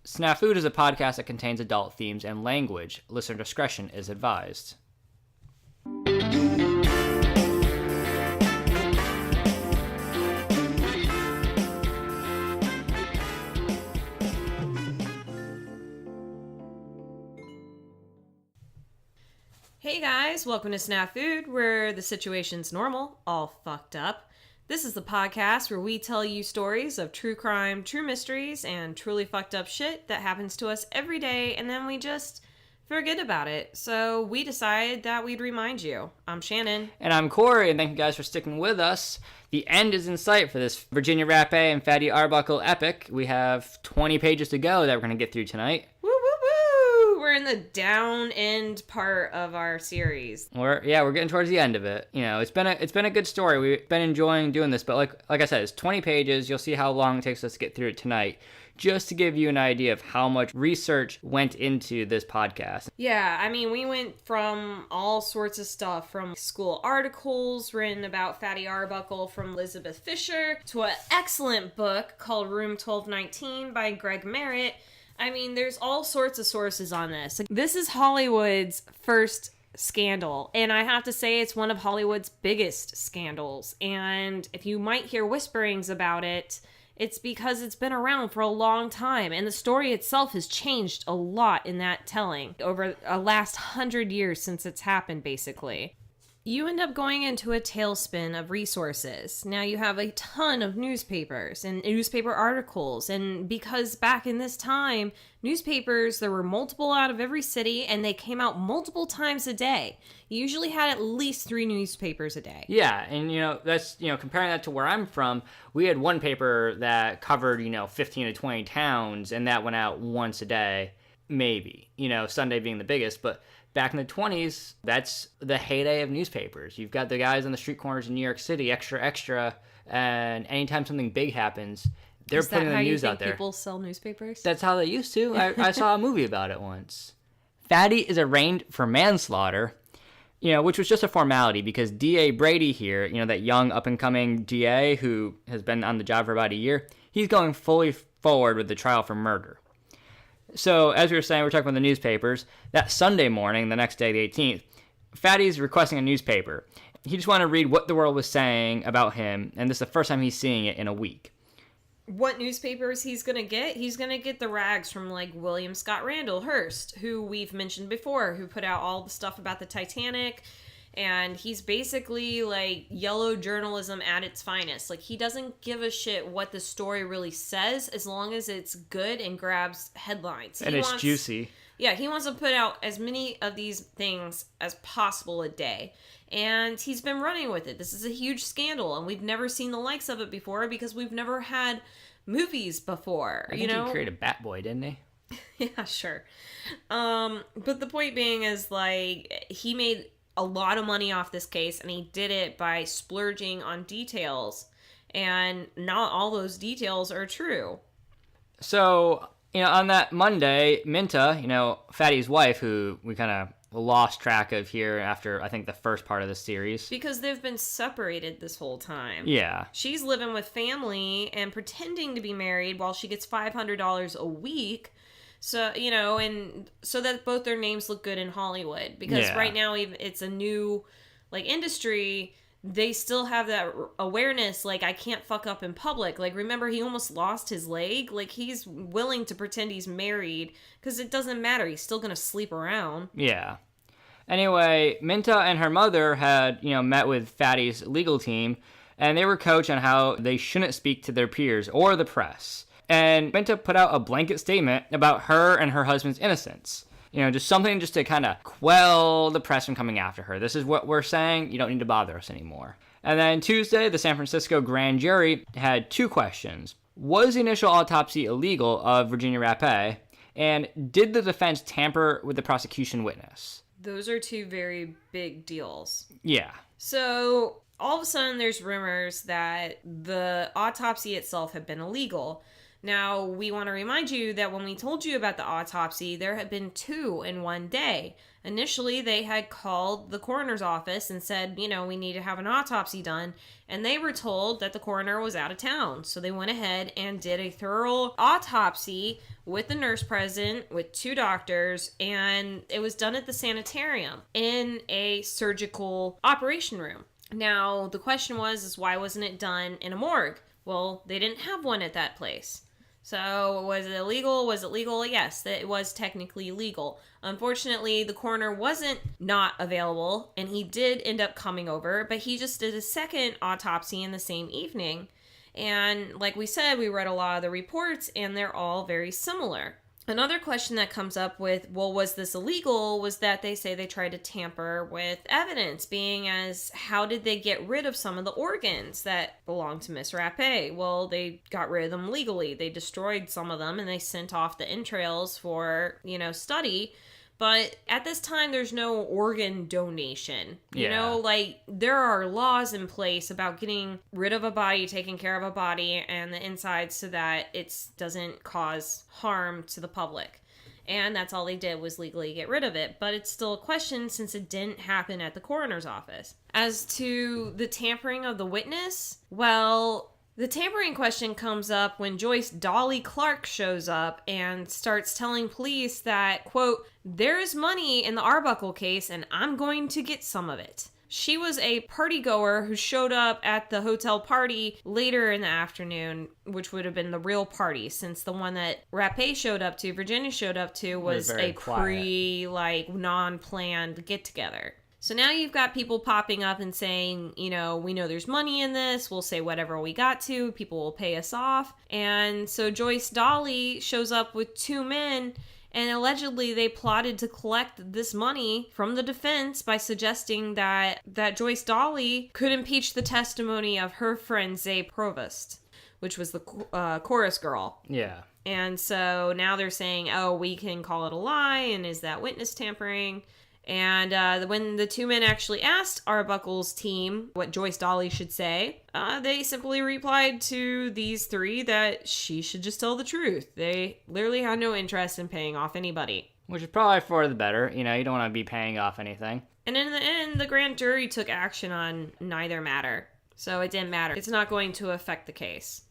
Snafud is a podcast that contains adult themes and language. Listener discretion is advised. Hey guys, welcome to Snafud, where the situation's normal, all fucked up. This is the podcast where we tell you stories of true crime, true mysteries, and truly fucked up shit that happens to us every day, and then we just forget about it. So we decided that we'd remind you. I'm Shannon. And I'm Corey, and thank you guys for sticking with us. The end is in sight for this Virginia Rappe and Fatty Arbuckle epic. We have 20 pages to go that we're going to get through tonight. Woo, woo, woo! We're in the down end part of our series. We're getting towards the end of it. You know, it's been a good story. We've been enjoying doing this, but like I said, it's 20 pages. You'll see how long it takes us to get through it tonight, just to give you an idea of how much research went into this podcast. Yeah, I mean, we went from all sorts of stuff, from school articles written about Fatty Arbuckle from Elizabeth Fisher, to an excellent book called Room 1219 by Greg Merritt. I mean, there's all sorts of sources on this. This is Hollywood's first scandal, and I have to say it's one of Hollywood's biggest scandals. And if you might hear whisperings about it, it's because it's been around for a long time, and the story itself has changed a lot in that telling over the last 100 years since it's happened, basically. You end up going into a tailspin of resources. Now you have a ton of newspapers and newspaper articles, and because back in this time, newspapers, there were multiple out of every city, and they came out multiple times a day. You usually had at least 3 newspapers a day. Yeah, and that's comparing that to where I'm from, we had one paper that covered 15 to 20 towns, and that went out once a day, maybe. Sunday being the biggest, but back in the 20s, that's the heyday of newspapers. You've got the guys on the street corners in New York City, extra, and anytime something big happens, they're putting the news out there. Is that how you think people sell newspapers? That's how they used to. I saw a movie about it once. Fatty is arraigned for manslaughter, which was just a formality because D.A. Brady here, that young up-and-coming DA who has been on the job for about a year, he's going fully forward with the trial for murder. So, as we were saying, we're talking about the newspapers. That Sunday morning, the next day, the 18th, Fatty's requesting a newspaper. He just wanted to read what the world was saying about him, and this is the first time he's seeing it in a week. What newspapers he's going to get? He's going to get the rags from, William Scott Randall Hearst, who we've mentioned before, who put out all the stuff about the Titanic. And he's basically yellow journalism at its finest. He doesn't give a shit what the story really says as long as it's good and grabs headlines. And it's juicy. Yeah, he wants to put out as many of these things as possible a day. And he's been running with it. This is a huge scandal, and we've never seen the likes of it before because we've never had movies before. I think he created Batboy, didn't he? Yeah, sure. But the point being is, he made a lot of money off this case, and he did it by splurging on details, and not all those details are true. So, on that Monday, Minta, Fatty's wife, who we kind of lost track of here after, I think, the first part of the series. Because they've been separated this whole time. Yeah. She's living with family and pretending to be married while she gets $500 a week. So, and so that both their names look good in Hollywood. Because right now, it's a new, industry. They still have that awareness, I can't fuck up in public. Remember, he almost lost his leg. He's willing to pretend he's married because it doesn't matter. He's still going to sleep around. Yeah. Anyway, Minta and her mother had, met with Fatty's legal team, and they were coached on how they shouldn't speak to their peers or the press. And Minta put out a blanket statement about her and her husband's innocence. Just something just to kind of quell the press from coming after her. This is what we're saying. You don't need to bother us anymore. And then Tuesday, the San Francisco grand jury had 2 questions. Was the initial autopsy illegal of Virginia Rappe? And did the defense tamper with the prosecution witness? Those are 2 very big deals. Yeah. So all of a sudden there's rumors that the autopsy itself had been illegal. Now, we want to remind you that when we told you about the autopsy, there had been 2 in one day. Initially, they had called the coroner's office and said, we need to have an autopsy done. And they were told that the coroner was out of town. So they went ahead and did a thorough autopsy with the nurse present, with 2 doctors, and it was done at the sanitarium in a surgical operation room. Now, the question is why wasn't it done in a morgue? Well, they didn't have one at that place. So, was it illegal? Was it legal? Yes, it was technically legal. Unfortunately, the coroner wasn't not available, and he did end up coming over, but he just did a second autopsy in the same evening. And like we said, we read a lot of the reports, and they're all very similar. Another question that comes up with, was this illegal, was that they say they tried to tamper with evidence, being as how did they get rid of some of the organs that belonged to Miss Rappe? Well, they got rid of them legally. They destroyed some of them and they sent off the entrails for, study. But at this time, there's no organ donation. There are laws in place about getting rid of a body, taking care of a body, and the inside so that it doesn't cause harm to the public. And that's all they did was legally get rid of it. But it's still a question since it didn't happen at the coroner's office. As to the tampering of the witness, the tampering question comes up when Joyce Dolly Clark shows up and starts telling police that, quote, there is money in the Arbuckle case and I'm going to get some of it. She was a party goer who showed up at the hotel party later in the afternoon, which would have been the real party, since the one that Rappe showed up to, Virginia showed up to, was a non-planned get-together. So now you've got people popping up and saying, we know there's money in this. We'll say whatever we got to. People will pay us off. And so Joyce Dolly shows up with 2 men, and allegedly they plotted to collect this money from the defense by suggesting that Joyce Dolly could impeach the testimony of her friend Zay Provost, which was the chorus girl. Yeah. And so now they're saying, we can call it a lie, and is that witness tampering? And when the 2 men actually asked Arbuckle's team what Joyce Dolly should say, they simply replied to these 3 that she should just tell the truth. They literally had no interest in paying off anybody. Which is probably for the better. You don't want to be paying off anything. And in the end, the grand jury took action on neither matter. So it didn't matter. It's not going to affect the case.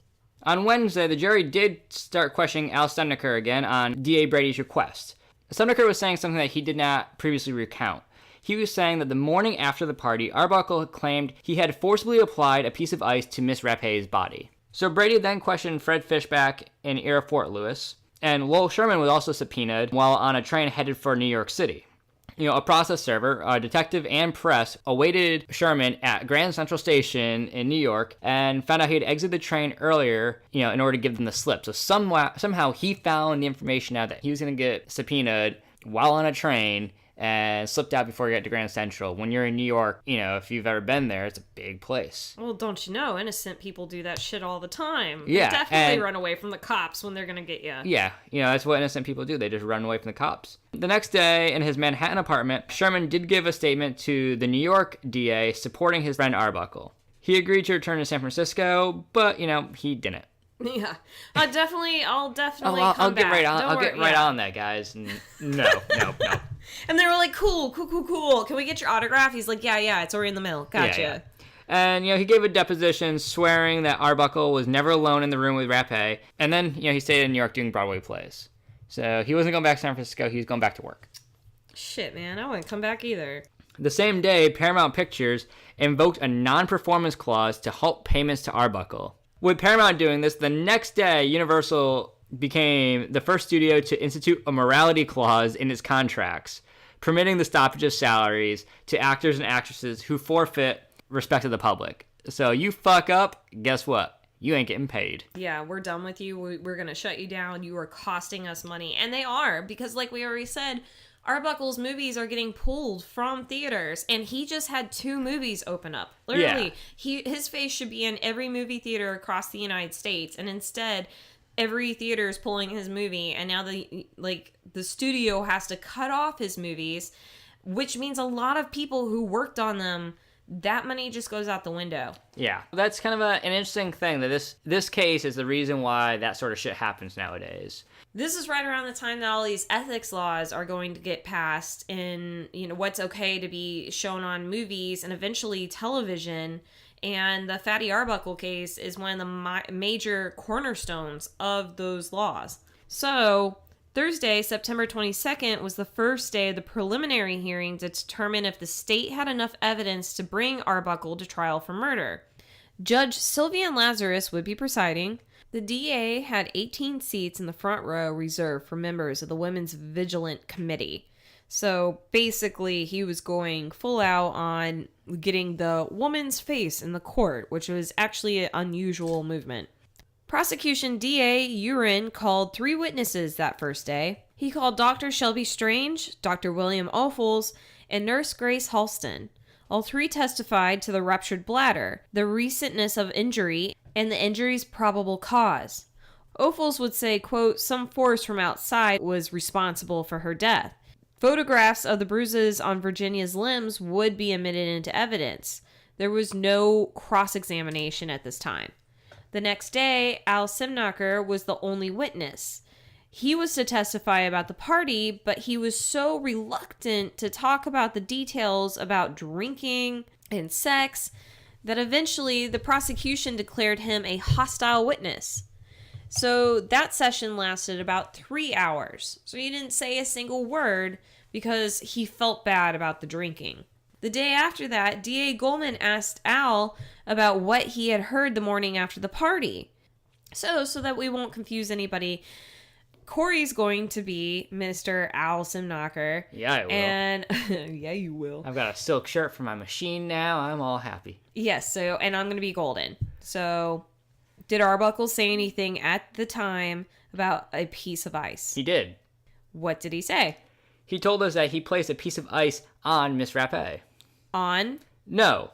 On Wednesday, the jury did start questioning Al Stedniker again on D.A. Brady's request. Stedniker was saying something that he did not previously recount. He was saying that the morning after the party, Arbuckle had claimed he had forcibly applied a piece of ice to Miss Rappe's body. So Brady then questioned Fred Fishback in Ear Fort Lewis, and Lowell Sherman was also subpoenaed while on a train headed for New York City. A process server, a detective, and press awaited Sherman at Grand Central Station in New York and found out he had exited the train earlier, in order to give them the slip. So somehow he found the information out that he was going to get subpoenaed while on a train and slipped out before he got to Grand Central. When you're in New York, if you've ever been there, it's a big place. Well, don't you know, innocent people do that shit all the time. Yeah. They definitely run away from the cops when they're going to get you. Yeah, that's what innocent people do. They just run away from the cops. The next day, in his Manhattan apartment, Sherman did give a statement to the New York DA supporting his friend Arbuckle. He agreed to return to San Francisco, but, he didn't. Yeah, I'll definitely I'll come get back. I'll get right on that, guys. No. And they were like, cool. Can we get your autograph? He's like, yeah, it's already in the mail. Gotcha. Yeah. And, he gave a deposition swearing that Arbuckle was never alone in the room with Rappe. And then, he stayed in New York doing Broadway plays. So he wasn't going back to San Francisco. He was going back to work. Shit, man. I wouldn't come back either. The same day, Paramount Pictures invoked a non-performance clause to halt payments to Arbuckle. With Paramount doing this, the next day, Universal became the first studio to institute a morality clause in its contracts, permitting the stoppage of salaries to actors and actresses who forfeit respect to the public. So you fuck up, guess what? You ain't getting paid. Yeah, we're done with you. We're going to shut you down. You are costing us money. And they are, because like we already said, Arbuckle's movies are getting pulled from theaters, and he just had 2 movies open up. Literally, his face should be in every movie theater across the United States, and instead, every theater is pulling his movie, and now the studio has to cut off his movies, which means a lot of people who worked on them that money just goes out the window. Yeah, that's kind of an interesting thing, that this case is the reason why that sort of shit happens nowadays. This is right around the time that all these ethics laws are going to get passed in, what's okay to be shown on movies and eventually television. And the Fatty Arbuckle case is one of the major cornerstones of those laws. So, Thursday, September 22nd, was the first day of the preliminary hearing to determine if the state had enough evidence to bring Arbuckle to trial for murder. Judge Sylvian Lazarus would be presiding. The DA had 18 seats in the front row reserved for members of the Women's Vigilant Committee. So basically, he was going full out on getting the woman's face in the court, which was actually an unusual movement. Prosecution DA Urin called 3 witnesses that first day. He called Dr. Shelby Strange, Dr. William Ophuls, and Nurse Grace Halston. All 3 testified to the ruptured bladder, the recentness of injury, and the injury's probable cause. Ophuls would say, quote, some force from outside was responsible for her death. Photographs of the bruises on Virginia's limbs would be admitted into evidence. There was no cross-examination at this time. The next day, Al Simnacher was the only witness. He was to testify about the party, but he was so reluctant to talk about the details about drinking and sex that eventually the prosecution declared him a hostile witness. So that session lasted about 3 hours. So he didn't say a single word because he felt bad about the drinking. The day after that, D.A. Goldman asked Al about what he had heard the morning after the party. So that we won't confuse anybody, Corey's going to be Mr. Al Simnacher. Yeah, I will. And yeah, you will. I've got a silk shirt for my machine now. I'm all happy. Yes, and I'm going to be Golden. So, did Arbuckle say anything at the time about a piece of ice? He did. What did he say? He told us that he placed a piece of ice on Miss Rappe. On? No.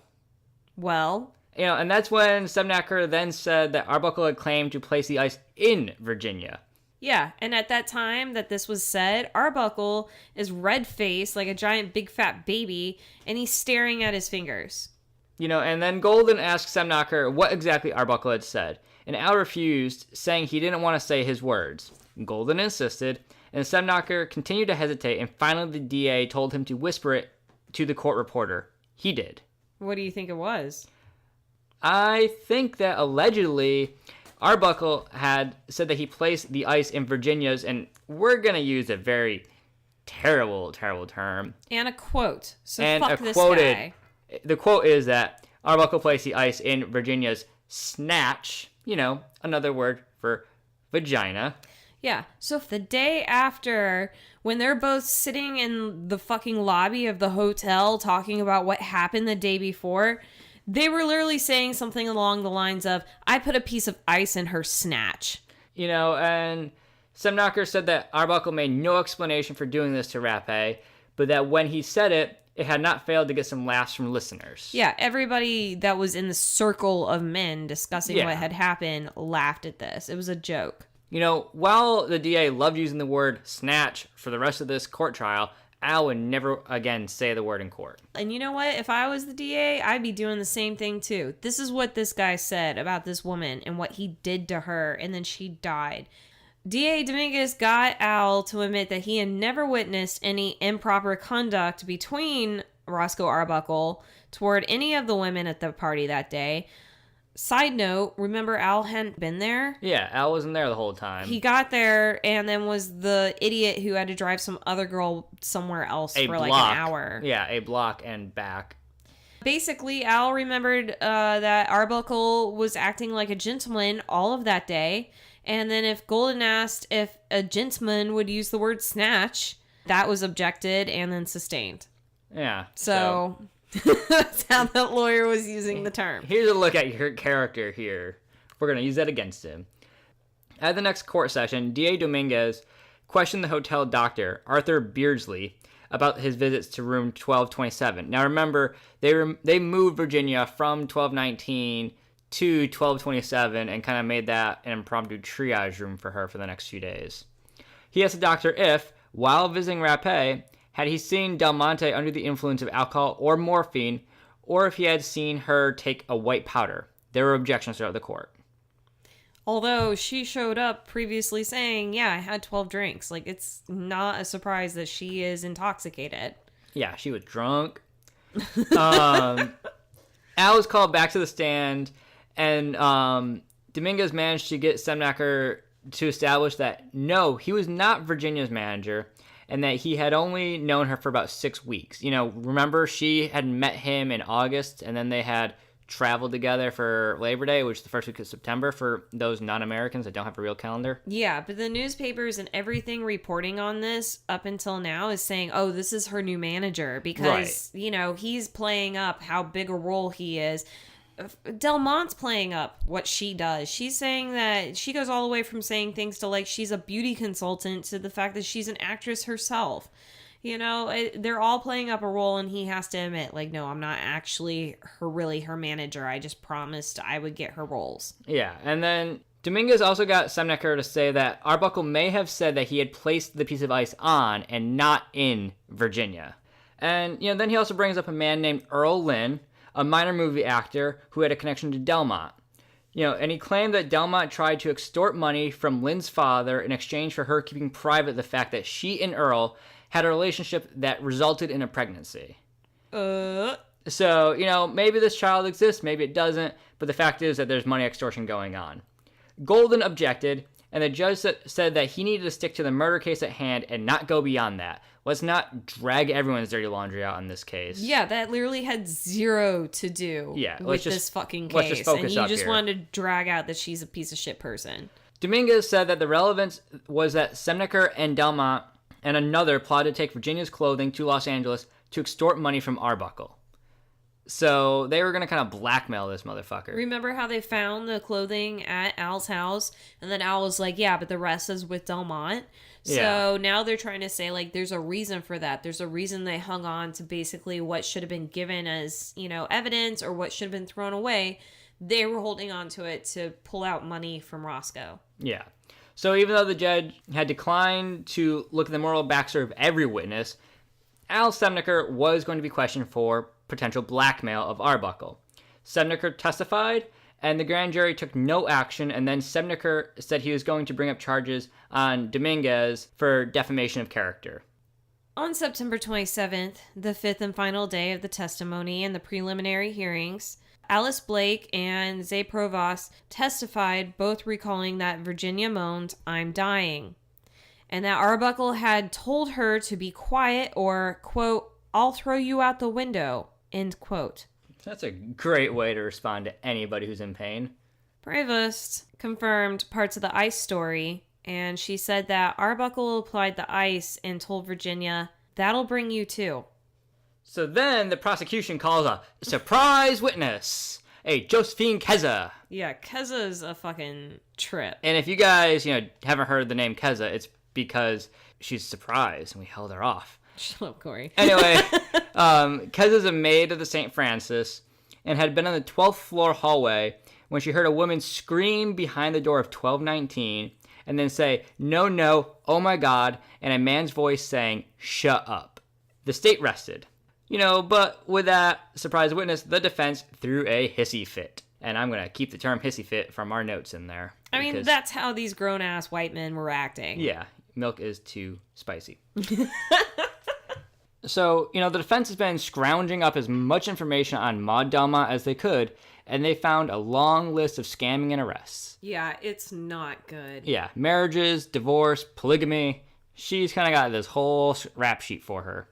Well? And that's when Simnacher then said that Arbuckle had claimed to place the ice in Virginia. Yeah, and at that time that this was said, Arbuckle is red-faced like a giant big fat baby, and he's staring at his fingers. And then Golden asked Simnacher what exactly Arbuckle had said, and Al refused, saying he didn't want to say his words. Golden insisted, and Simnacher continued to hesitate, and finally the DA told him to whisper it to the court reporter. He did. What do you think it was? I think that allegedly Arbuckle had said that he placed the ice in Virginia's, and we're going to use a very terrible, terrible term. And a quote. So and fuck this guy. The quote is that Arbuckle placed the ice in Virginia's snatch, another word for vagina. Yeah, so the day after, when they're both sitting in the fucking lobby of the hotel talking about what happened the day before, they were literally saying something along the lines of, I put a piece of ice in her snatch. And Simnacher said that Arbuckle made no explanation for doing this to Rappe, but that when he said it, it had not failed to get some laughs from listeners. Yeah, everybody that was in the circle of men discussing what had happened laughed at this. It was a joke. While the DA loved using the word snatch for the rest of this court trial, Al would never again say the word in court. And you know what? If I was the DA, I'd be doing the same thing too. This is what this guy said about this woman and what he did to her, and then she died. DA Dominguez got Al to admit that he had never witnessed any improper conduct between Roscoe Arbuckle toward any of the women at the party that day. Side note, remember Al hadn't been there? Yeah, Al wasn't there the whole time. He got there and then was the idiot who had to drive some other girl somewhere else for like an hour. Yeah, a block and back. Basically, Al remembered that Arbuckle was acting like a gentleman all of that day. And then if Golden asked if a gentleman would use the word snatch, that was objected and then sustained. Yeah. So that's how that lawyer was using the term. Here's a look at your character here. We're going to use that against him. At the next court session, D.A. Dominguez questioned the hotel doctor, Arthur Beardsley, about his visits to room 1227. Now remember, they moved Virginia from 1219 to 1227 and kind of made that an impromptu triage room for her for the next few days. He asked the doctor if, while visiting Rappe, had he seen Del Monte under the influence of alcohol or morphine, or if he had seen her take a white powder. There were objections throughout the court. Although she showed up previously saying, yeah, I had 12 drinks. Like, it's not a surprise that she is intoxicated. Yeah, she was drunk. Al was called back to the stand, and Dominguez managed to get Semnecker to establish that, no, he was not Virginia's manager, and that he had only known her for about 6 weeks. Remember, she had met him in August, and then they had traveled together for Labor Day, which is the first week of September for those non-Americans that don't have a real calendar. Yeah, but the newspapers and everything reporting on this up until now is saying, oh, this is her new manager because, he's playing up how big a role he is. Del Monte's playing up what she does. She's saying that she goes all the way from saying things to like she's a beauty consultant to the fact that she's an actress herself. They're all playing up a role, and he has to admit, like, no, I'm not actually her manager. I just promised I would get her roles. Yeah, and then Dominguez also got Semnecker to say that Arbuckle may have said that he had placed the piece of ice on and not in Virginia. And, then he also brings up a man named Earl Lynn, a minor movie actor who had a connection to Delmont. And he claimed that Delmont tried to extort money from Lynn's father in exchange for her keeping private the fact that she and Earl had a relationship that resulted in a pregnancy. So, maybe this child exists, maybe it doesn't, but the fact is that there's money extortion going on. Golden objected, and the judge said that he needed to stick to the murder case at hand and not go beyond that. Let's not drag everyone's dirty laundry out in this case. Yeah, that literally had zero to do with this fucking case. Let's just focus and you just here. Wanted to drag out that she's a piece of shit person. Dominguez said that the relevance was that Semnecker and Delmont and another plotted to take Virginia's clothing to Los Angeles to extort money from Arbuckle. So they were going to kind of blackmail this motherfucker. Remember how they found the clothing at Al's house? And then Al was like, yeah, but the rest is with Delmont. So now they're trying to say, like, there's a reason for that. There's a reason they hung on to basically what should have been given as, evidence or what should have been thrown away. They were holding on to it to pull out money from Roscoe. Yeah. So even though the judge had declined to look at the moral backstory of every witness, Al Semnecker was going to be questioned for potential blackmail of Arbuckle. Semnecker testified, and the grand jury took no action, and then Semnecker said he was going to bring up charges on Dominguez for defamation of character. On September 27th, the fifth and final day of the testimony and the preliminary hearings, Alice Blake and Zay Provost testified, both recalling that Virginia moaned, "I'm dying," and that Arbuckle had told her to be quiet or, quote, "I'll throw you out the window," end quote. That's a great way to respond to anybody who's in pain. Provost confirmed parts of the ice story, and she said that Arbuckle applied the ice and told Virginia, "That'll bring you too." So then the prosecution calls a surprise witness, a Josephine Keza. Yeah, Keza's a fucking trip. And if you guys, haven't heard the name Keza, it's because she's surprised and we held her off. Shut up, Corey. Anyway, Keza's a maid of the St. Francis and had been on the 12th floor hallway when she heard a woman scream behind the door of 1219 and then say, "No, no, oh my God," and a man's voice saying, "Shut up." The state rested. But with that surprise witness, the defense threw a hissy fit. And I'm going to keep the term hissy fit from our notes in there. I mean, that's how these grown-ass white men were acting. Yeah, milk is too spicy. So, the defense has been scrounging up as much information on Maud Delmont as they could, and they found a long list of scamming and arrests. Yeah, it's not good. Yeah, marriages, divorce, polygamy. She's kind of got this whole rap sheet for her.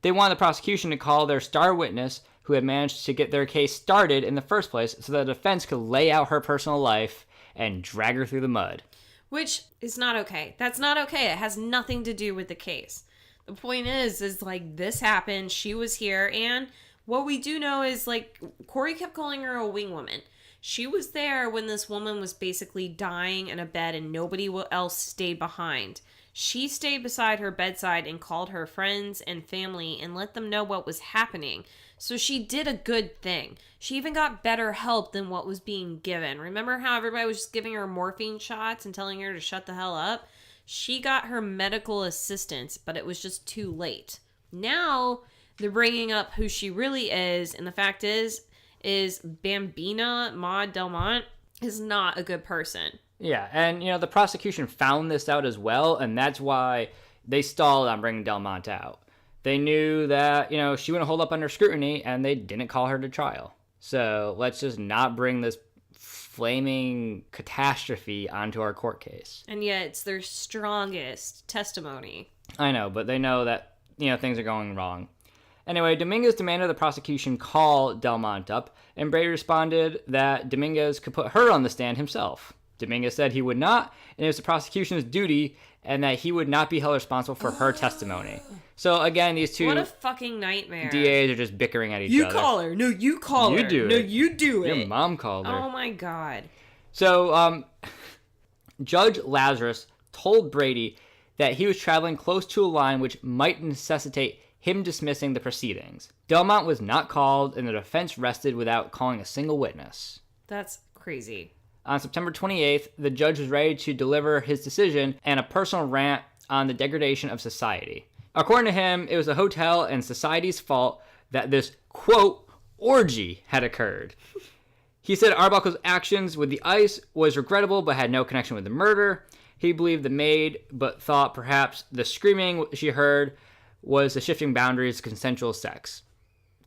They wanted the prosecution to call their star witness, who had managed to get their case started in the first place, so that the defense could lay out her personal life and drag her through the mud. Which is not okay. That's not okay. It has nothing to do with the case. The point is like, this happened, she was here, and what we do know is, like, Corey kept calling her a wing woman. She was there when this woman was basically dying in a bed and nobody else stayed behind. She stayed beside her bedside and called her friends and family and let them know what was happening. So she did a good thing. She even got better help than what was being given. Remember how everybody was just giving her morphine shots and telling her to shut the hell up? She got her medical assistance, but it was just too late. Now They're bringing up who she really is, and the fact is Bambina Maud Delmont is not a good person. Yeah, and, the prosecution found this out as well, and that's why they stalled on bringing Delmont out. They knew that, she wouldn't hold up under scrutiny, and they didn't call her to trial. So let's just not bring this flaming catastrophe onto our court case. And yet it's their strongest testimony. I know, but they know that, things are going wrong. Anyway, Dominguez demanded the prosecution call Delmont up, and Brady responded that Dominguez could put her on the stand himself. Dominguez said he would not, and it was the prosecution's duty, and that he would not be held responsible for her testimony. So again, these two... What a fucking nightmare. DAs are just bickering at each other. You call her. No, you call her. You do it. No, you do it. Your mom called her. Oh my God. So, Judge Lazarus told Brady that he was traveling close to a line which might necessitate him dismissing the proceedings. Delmont was not called, and the defense rested without calling a single witness. That's crazy. On September 28th, the judge was ready to deliver his decision and a personal rant on the degradation of society. According to him, it was the hotel and society's fault that this, quote, orgy had occurred. He said Arbuckle's actions with the ice was regrettable but had no connection with the murder. He believed the maid, but thought perhaps the screaming she heard was the shifting boundaries of consensual sex.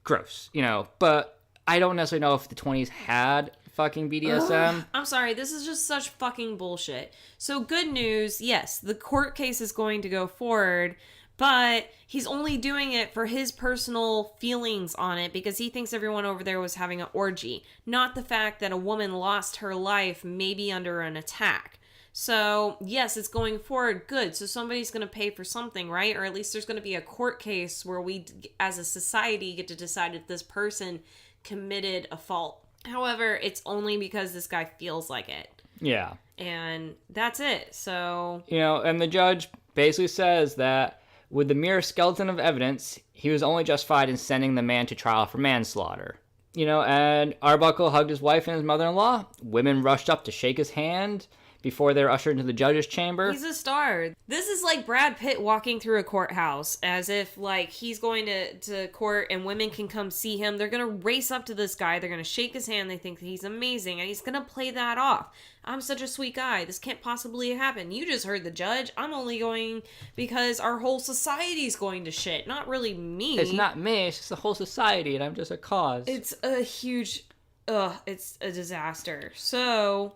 Gross, but I don't necessarily know if the 20s had fucking BDSM. I'm sorry, this is just such fucking bullshit. So good news, yes, the court case is going to go forward, but he's only doing it for his personal feelings on it because he thinks everyone over there was having an orgy, not the fact that a woman lost her life maybe under an attack. So, yes, it's going forward. Good. So somebody's going to pay for something, right? Or at least there's going to be a court case where we, as a society, get to decide if this person committed a fault. However, it's only because this guy feels like it. Yeah. And that's it. So... and the judge basically says that with the mere skeleton of evidence, he was only justified in sending the man to trial for manslaughter. And Arbuckle hugged his wife and his mother-in-law. Women rushed up to shake his hand before they were ushered into the judge's chamber. He's a star. This is like Brad Pitt walking through a courthouse as if, like, he's going to court and women can come see him. They're going to race up to this guy. They're going to shake his hand. They think that he's amazing, and he's going to play that off. I'm such a sweet guy. This can't possibly happen. You just heard the judge. I'm only going because our whole society's going to shit. Not really me. It's not me. It's just the whole society, and I'm just a cause. It's a huge... it's a disaster. So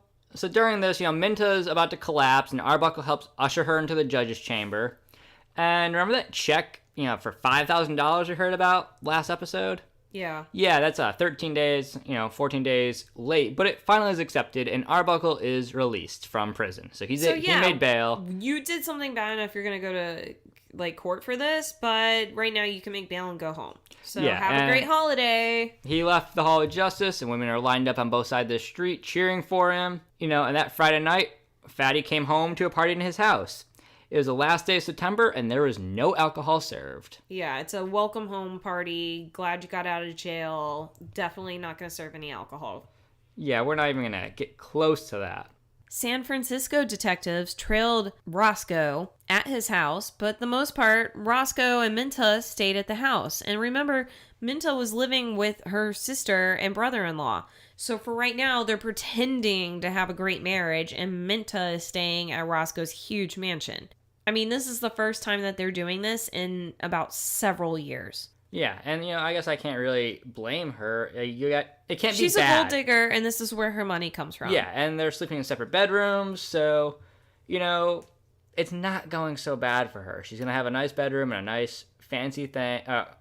during this, Minta's about to collapse, and Arbuckle helps usher her into the judge's chamber. And remember that check, for $5,000 we heard about last episode? Yeah. Yeah, that's 13 days, 14 days late, but it finally is accepted, and Arbuckle is released from prison. So he made bail. You did something bad enough you're going to go to, court for this, but right now you can make bail and go home. So have a great holiday. He left the Hall of Justice, and women are lined up on both sides of the street cheering for him. And that Friday night, Fatty came home to a party in his house. It was the last day of September, and there was no alcohol served. Yeah, it's a welcome home party. Glad you got out of jail. Definitely not going to serve any alcohol. Yeah, we're not even going to get close to that. San Francisco detectives trailed Roscoe at his house, but the most part, Roscoe and Minta stayed at the house. And remember, Minta was living with her sister and brother-in-law. So for right now, they're pretending to have a great marriage, and Minta is staying at Roscoe's huge mansion. I mean, this is the first time that they're doing this in about several years. Yeah, and I guess I can't really blame her. It can't be bad. She's a gold digger, and this is where her money comes from. Yeah, and they're sleeping in separate bedrooms, so it's not going so bad for her. She's gonna have a nice bedroom and a nice fancy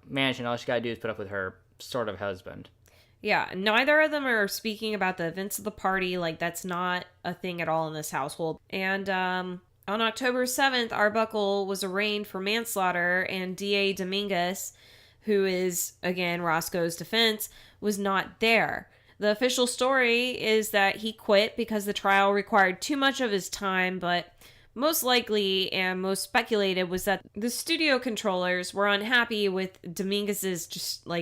mansion. All she gotta do is put up with her sort of husband. Yeah, neither of them are speaking about the events of the party. That's not a thing at all in this household. And on October 7th, Arbuckle was arraigned for manslaughter, and D.A. Dominguez, who is, again, Roscoe's defense, was not there. The official story is that he quit because the trial required too much of his time, but most likely and most speculated was that the studio controllers were unhappy with Dominguez's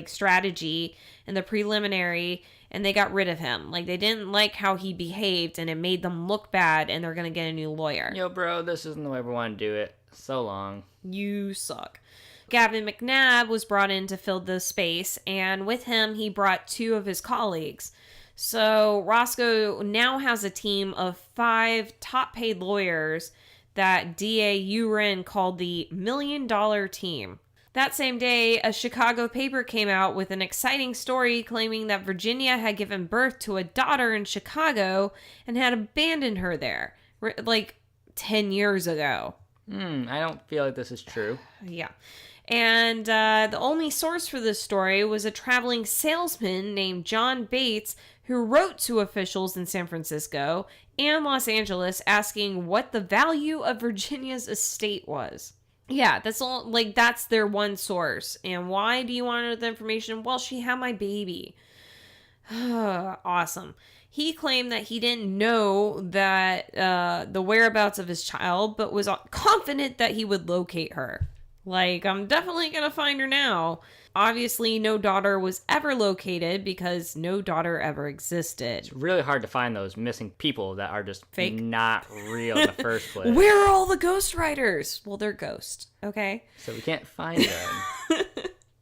strategy in the preliminary, and they got rid of him. They didn't like how he behaved, and it made them look bad, and they're gonna get a new lawyer. Yo, bro, this isn't the way we want to do it. So long. You suck. Gavin McNabb was brought in to fill the space, and with him, he brought 2 of his colleagues. So Roscoe now has a team of 5 top-paid lawyers that DA Urin called the $1 Million Team. That same day, a Chicago paper came out with an exciting story claiming that Virginia had given birth to a daughter in Chicago and had abandoned her there, like 10 years ago. I don't feel like this is true. Yeah. And the only source for this story was a traveling salesman named John Bates, who wrote to officials in San Francisco and Los Angeles asking what the value of Virginia's estate was. Yeah, that's all. Like, that's their one source. And why do you want to know the information? Well, she had my baby. Awesome. He claimed that he didn't know that the whereabouts of his child, but was confident that he would locate her. Like, I'm definitely going to find her now. Obviously, no daughter was ever located because no daughter ever existed. It's really hard to find those missing people that are just fake, not real in the first place. Where are all the ghost writers? Well, they're ghosts, okay? So we can't find them.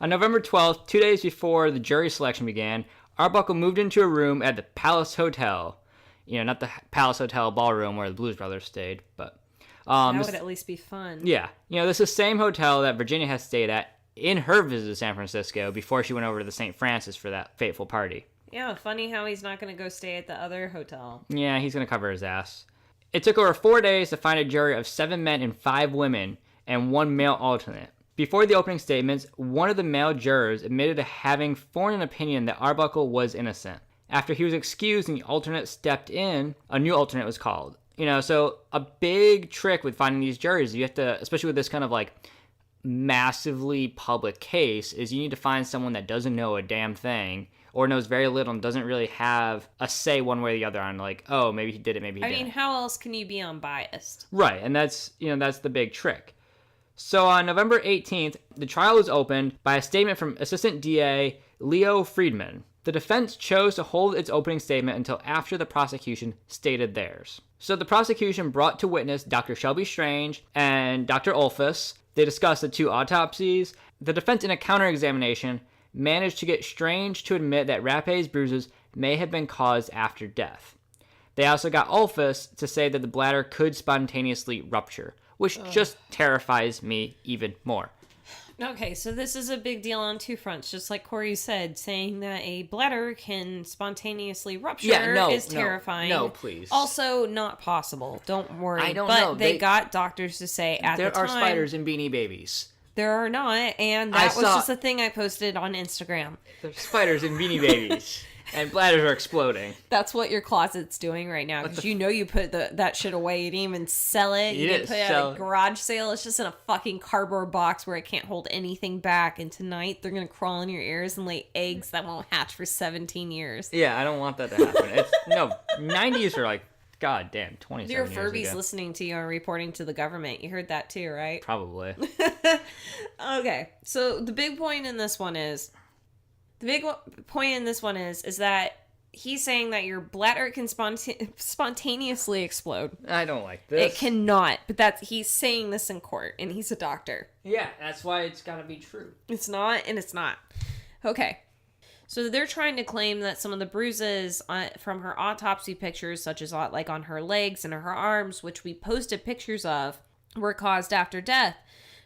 On November 12th, 2 days before the jury selection began, Arbuckle moved into a room at the Palace Hotel. You know, not the Palace Hotel ballroom where the Blues Brothers stayed, but... that would at least be fun. Yeah. You know, this is the same hotel that Virginia had stayed at in her visit to San Francisco before she went over to the St. Francis for that fateful party. Yeah, funny how he's not going to go stay at the other hotel. Yeah, he's going to cover his ass. It took over 4 days to find a jury of 7 men and 5 women and 1 male alternate. Before the opening statements, one of the male jurors admitted to having formed an opinion that Arbuckle was innocent. After he was excused and the alternate stepped in, a new alternate was called. You know, so a big trick with finding these juries, you have to, especially with this kind of like massively public case, is you need to find someone that doesn't know a damn thing or knows very little and doesn't really have a say one way or the other on like, oh, maybe he did it, maybe he didn't. I mean, how else can you be unbiased? Right, and that's, you know, that's the big trick. So on November 18th, the trial was opened by a statement from Assistant DA Leo Friedman. The defense chose to hold its opening statement until after the prosecution stated theirs. So the prosecution brought to witness Dr. Shelby Strange and Dr. Olfus. They discussed the 2 autopsies. The defense, in a counter-examination, managed to get Strange to admit that Rappe's bruises may have been caused after death. They also got Olfus to say that the bladder could spontaneously rupture, which just terrifies me even more. Okay, so this is a big deal on 2 fronts. Just like Corey said, saying that a bladder can spontaneously rupture is terrifying. No, please. Also, not possible. Don't worry. I don't know. But they got doctors to say at the time... There are spiders in Beanie Babies. There are not, and that was just a thing I posted on Instagram. There's spiders in Beanie Babies. And bladders are exploding. That's what your closet's doing right now. Because you know you put that shit away. You didn't even sell it. You didn't put it at a garage sale. It's just in a fucking cardboard box where it can't hold anything back. And tonight, they're going to crawl in your ears and lay eggs that won't hatch for 17 years. Yeah, I don't want that to happen. 90s are like, god damn, 27 years ago. Your Furby's listening to you and reporting to the government. You heard that too, right? Probably. Okay, so the big point in this one is... is that he's saying that your bladder can spontaneously explode. I don't like this. It cannot, but he's saying this in court, and he's a doctor. Yeah, that's why it's gotta be true. It's not, and it's not. Okay. So they're trying to claim that some of the bruises from her autopsy pictures, such as like on her legs and her arms, which we posted pictures of, were caused after death.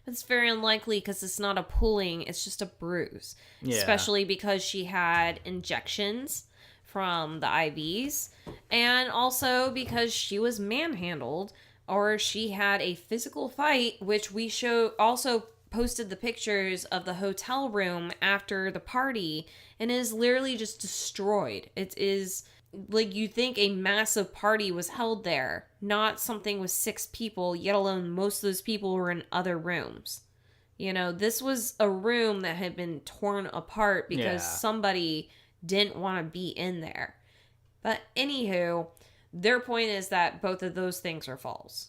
It's very unlikely because it's not a pulling, it's just a bruise. Yeah. Especially because she had injections from the IVs, and also because she was manhandled, or she had a physical fight, which we also posted the pictures of the hotel room after the party, and it is literally just destroyed. It is... like, you think a massive party was held there, not something with 6 people, yet alone most of those people were in other rooms. You know, this was a room that had been torn apart because somebody didn't want to be in there. But anywho, their point is that both of those things are false.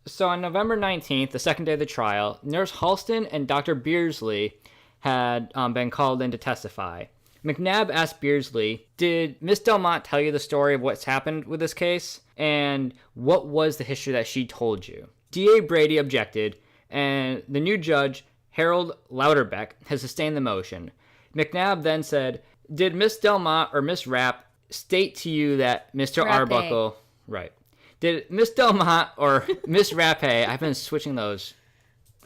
So on November 19th, the second day of the trial, Nurse Halston and Dr. Beardsley had been called in to testify. McNabb asked Beardsley, did Miss Delmont tell you the story of what's happened with this case? And what was the history that she told you? D.A. Brady objected, and the new judge Harold Louderbeck, has sustained the motion. McNabb then said, did Miss Delmont or Miss Rappe state to you that Mr. Rappe. Arbuckle... Right. Did Miss Delmont or Miss Rappe, I've been switching those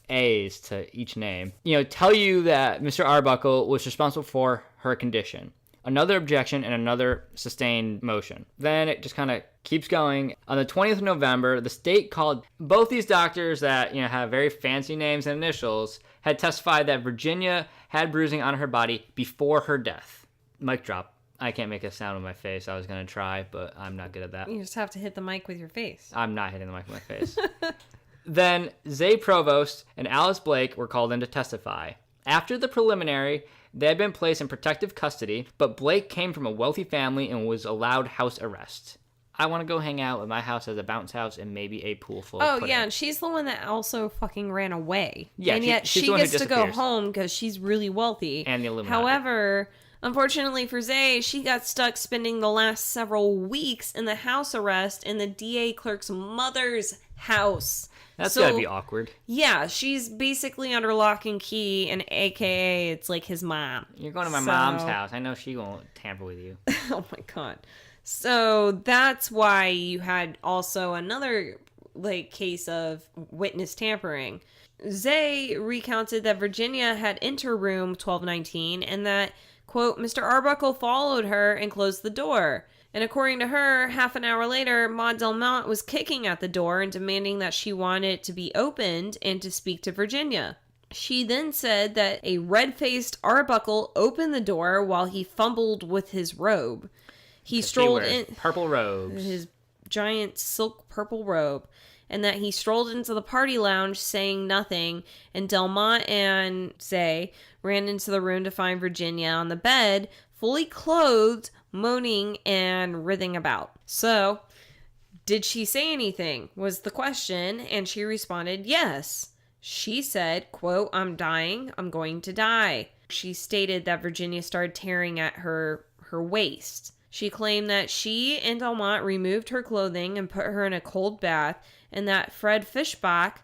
A's to each name, tell you that Mr. Arbuckle was responsible for her condition? Another objection and another sustained motion. Then it just kind of keeps going. On the 20th of November, the state called both these doctors that, have very fancy names and initials, had testified that Virginia had bruising on her body before her death. Mic drop. I can't make a sound with my face. I was going to try, but I'm not good at that. You just have to hit the mic with your face. I'm not hitting the mic with my face. Then Zay Provost and Alice Blake were called in to testify. After the preliminary, they had been placed in protective custody, but Blake came from a wealthy family and was allowed house arrest. I want to go hang out at my house as a bounce house and maybe a pool full of pudding. Yeah, and she's the one that also fucking ran away. Yeah, and yet she's she the one who gets to go disappears. home because she's really wealthy. And the Illuminati. However, unfortunately for Zay, she got stuck spending the last several weeks in the house arrest in the DA clerk's mother's house. That's gotta be awkward. Yeah, she's basically under lock and key, and AKA, it's like his mom. You're going to my mom's house. I know she won't tamper with you. Oh my god. So that's why you had also another case of witness tampering. Zay recounted that Virginia had entered room 1219 and that, quote, Mr. Arbuckle followed her and closed the door. And according to her, half an hour later, Maud Delmont was kicking at the door and demanding that she wanted it to be opened and to speak to Virginia. She then said that a red-faced Arbuckle opened the door while he fumbled with his robe. He strolled in purple robes. his giant silk purple robe, and that he strolled into the party lounge saying nothing, and Delmont and Zay ran into the room to find Virginia on the bed, fully clothed, moaning and writhing about. So, did she say anything, was the question, and she responded yes. She said, quote, I'm dying, I'm going to die. She stated that Virginia started tearing at her waist. She claimed that she and Delmont removed her clothing and put her in a cold bath, and that Fred Fischbach,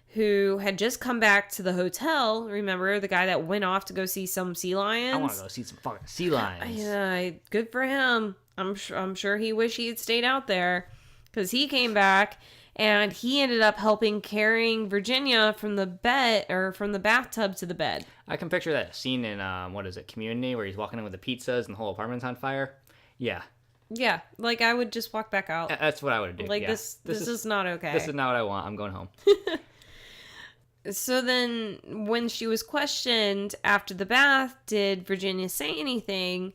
who had just come back to the hotel, remember, the guy that went off to go see some sea lions? I want to go see some fucking sea lions. Yeah, good for him. I'm sure he wished he had stayed out there, because he came back, and he ended up helping carrying Virginia from the bed, or from the bathtub to the bed. I can picture that scene in, Community, where he's walking in with the pizzas and the whole apartment's on fire. Yeah. Yeah, I would just walk back out. That's what I would do. This is not okay. This is not what I want. I'm going home. So then, when she was questioned after the bath, did Virginia say anything?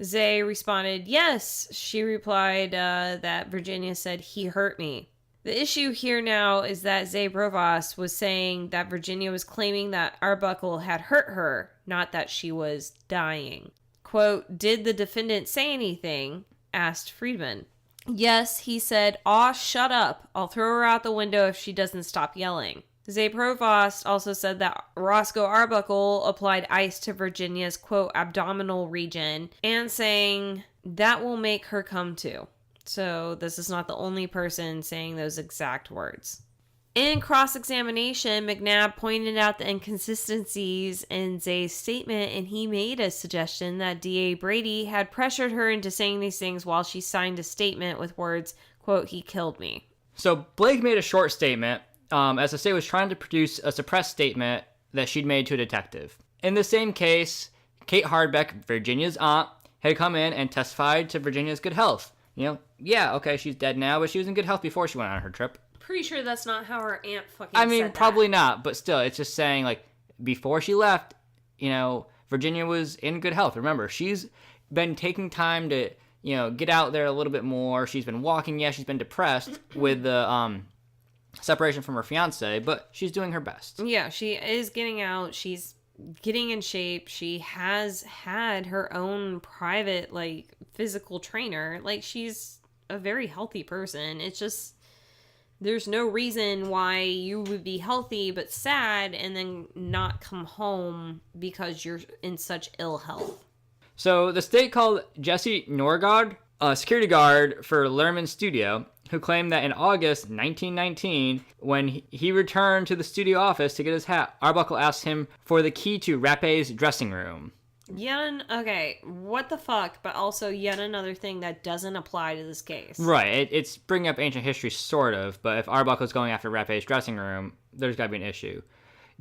Zay responded, yes. She replied that Virginia said, he hurt me. The issue here now is that Zay Provost was saying that Virginia was claiming that Arbuckle had hurt her, not that she was dying. Quote, did the defendant say anything? Asked Friedman. Yes, he said, aw, shut up. I'll throw her out the window if she doesn't stop yelling. Zay Provost also said that Roscoe Arbuckle applied ice to Virginia's, quote, abdominal region, and saying that will make her come to. So this is not the only person saying those exact words. In cross-examination, McNabb pointed out the inconsistencies in Zay's statement, and he made a suggestion that D.A. Brady had pressured her into saying these things while she signed a statement with words, quote, he killed me. So Blake made a short statement as the state was trying to produce a suppressed statement that she'd made to a detective. In the same case, Kate Hardbeck, Virginia's aunt, had come in and testified to Virginia's good health. She's dead now, but she was in good health before she went on her trip. Pretty sure that's not how her aunt fucking said that. Probably not, but still, it's just saying, before she left, Virginia was in good health. Remember, she's been taking time to, get out there a little bit more. She's been walking. Yeah, she's been depressed with the separation from her fiance, but she's doing her best. Yeah, she is getting out. She's getting in shape. She has had her own private, physical trainer. She's a very healthy person. It's just... there's no reason why you would be healthy but sad and then not come home because you're in such ill health. So the state called Jesse Norgard, a security guard for Lerman's studio. who claimed that in August 1919, when he returned to the studio office to get his hat, Arbuckle asked him for the key to Rappe's dressing room. Okay, what the fuck, but also yet another thing that doesn't apply to this case. Right, it's bringing up ancient history, sort of, but if Arbuckle's going after Rappe's dressing room, there's gotta be an issue.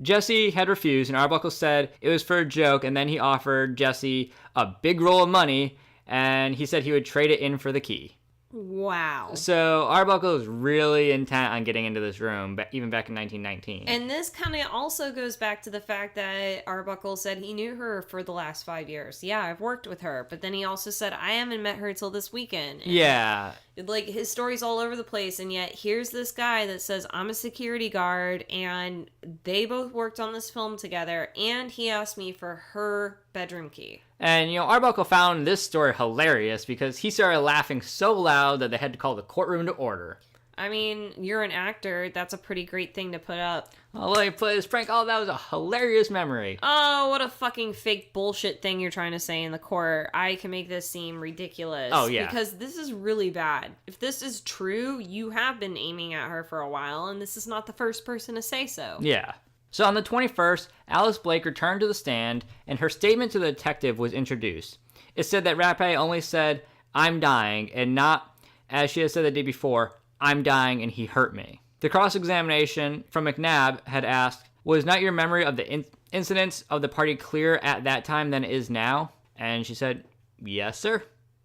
Jesse had refused, and Arbuckle said it was for a joke, and then he offered Jesse a big roll of money, and he said he would trade it in for the key. Wow. So Arbuckle is really intent on getting into this room, even back in 1919. And this kind of also goes back to the fact that Arbuckle said he knew her for the last 5 years. Yeah, I've worked with her. But then he also said, I haven't met her till this weekend. And yeah. like, his story's all over the place. And yet, here's this guy that says, I'm a security guard. And they both worked on this film together. And he asked me for her bedroom key. And, Arbuckle found this story hilarious because he started laughing so loud that they had to call the courtroom to order. I mean, you're an actor. That's a pretty great thing to put up. Oh, let me play this prank. Oh, that was a hilarious memory. Oh, what a fucking fake bullshit thing you're trying to say in the court. I can make this seem ridiculous. Oh, yeah. Because this is really bad. If this is true, you have been aiming at her for a while, and this is not the first person to say so. Yeah. So on the 21st, Alice Blake returned to the stand, and her statement to the detective was introduced. It said that Rappe only said, I'm dying, and not, as she had said the day before, I'm dying and he hurt me. The cross-examination from McNabb had asked, was not your memory of the incidents of the party clearer at that time than it is now? And she said, yes, sir.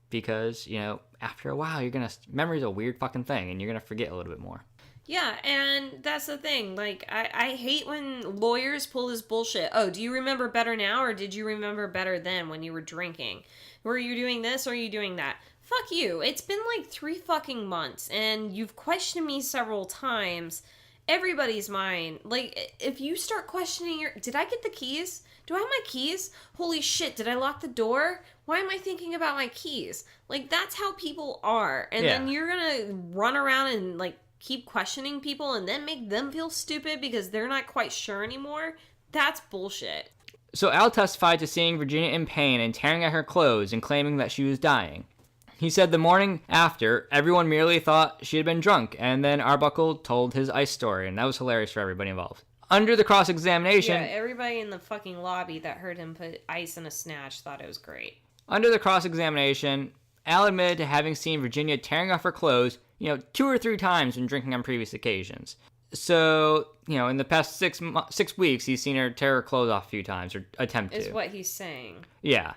Because, after a while, memory's a weird fucking thing, and you're going to forget a little bit more. Yeah, and that's the thing. Like, I hate when lawyers pull this bullshit. Oh, do you remember better now, or did you remember better then when you were drinking? Were you doing this, or are you doing that? Fuck you. It's been like 3 fucking months, and you've questioned me several times. Everybody's mind. Like, if you start questioning did I get the keys? Do I have my keys? Holy shit, did I lock the door? Why am I thinking about my keys? Like, that's how people are. And then you're gonna run around and, like, keep questioning people and then make them feel stupid because they're not quite sure anymore. That's bullshit. So Al testified to seeing Virginia in pain and tearing at her clothes and claiming that she was dying. He said the morning after, everyone merely thought she had been drunk, and then Arbuckle told his ice story, and that was hilarious for everybody involved. Under the cross-examination... Yeah, everybody in the fucking lobby that heard him put ice in a snatch thought it was great. Under the cross-examination, Al admitted to having seen Virginia tearing off her clothes, 2 or 3 times when drinking on previous occasions. So, in the past 6 weeks, he's seen her tear her clothes off a few times, or attempt to. Is what he's saying. Yeah.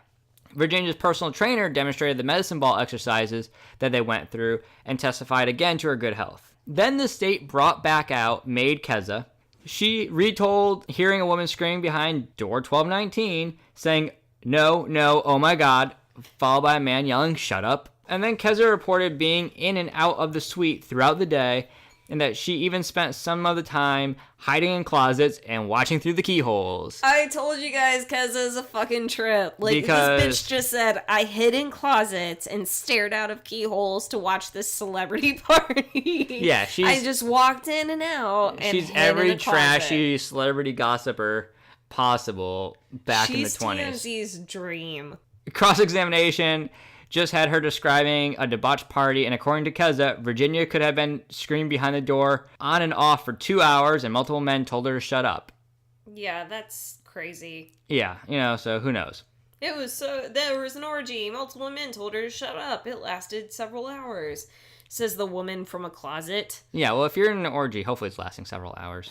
Virginia's personal trainer demonstrated the medicine ball exercises that they went through and testified again to her good health. Then the state brought back out Maid Keza. She retold hearing a woman screaming behind door 1219, saying, no, oh my God, followed by a man yelling, shut up. And then Keza reported being in and out of the suite throughout the day, and that she even spent some of the time hiding in closets and watching through the keyholes. I told you guys Keza is a fucking trip. Like, because this bitch just said, I hid in closets and stared out of keyholes to watch this celebrity party. Yeah, I just walked in and out and she's hid every in a closet. trashy celebrity gossiper possible back in the 20s. She's TMZ's dream. Cross-examination just had her describing a debauched party, and according to Keza, Virginia could have been screaming behind the door on and off for 2 hours, and multiple men told her to shut up. Yeah, that's crazy. Yeah, so who knows? There was an orgy. Multiple men told her to shut up. It lasted several hours, says the woman from a closet. Yeah, well, if you're in an orgy, hopefully it's lasting several hours.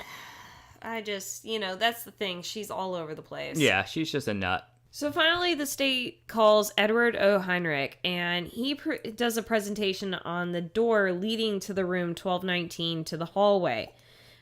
I just, that's the thing. She's all over the place. Yeah, she's just a nut. So finally, the state calls Edward O. Heinrich, and he does a presentation on the door leading to the room 1219 to the hallway.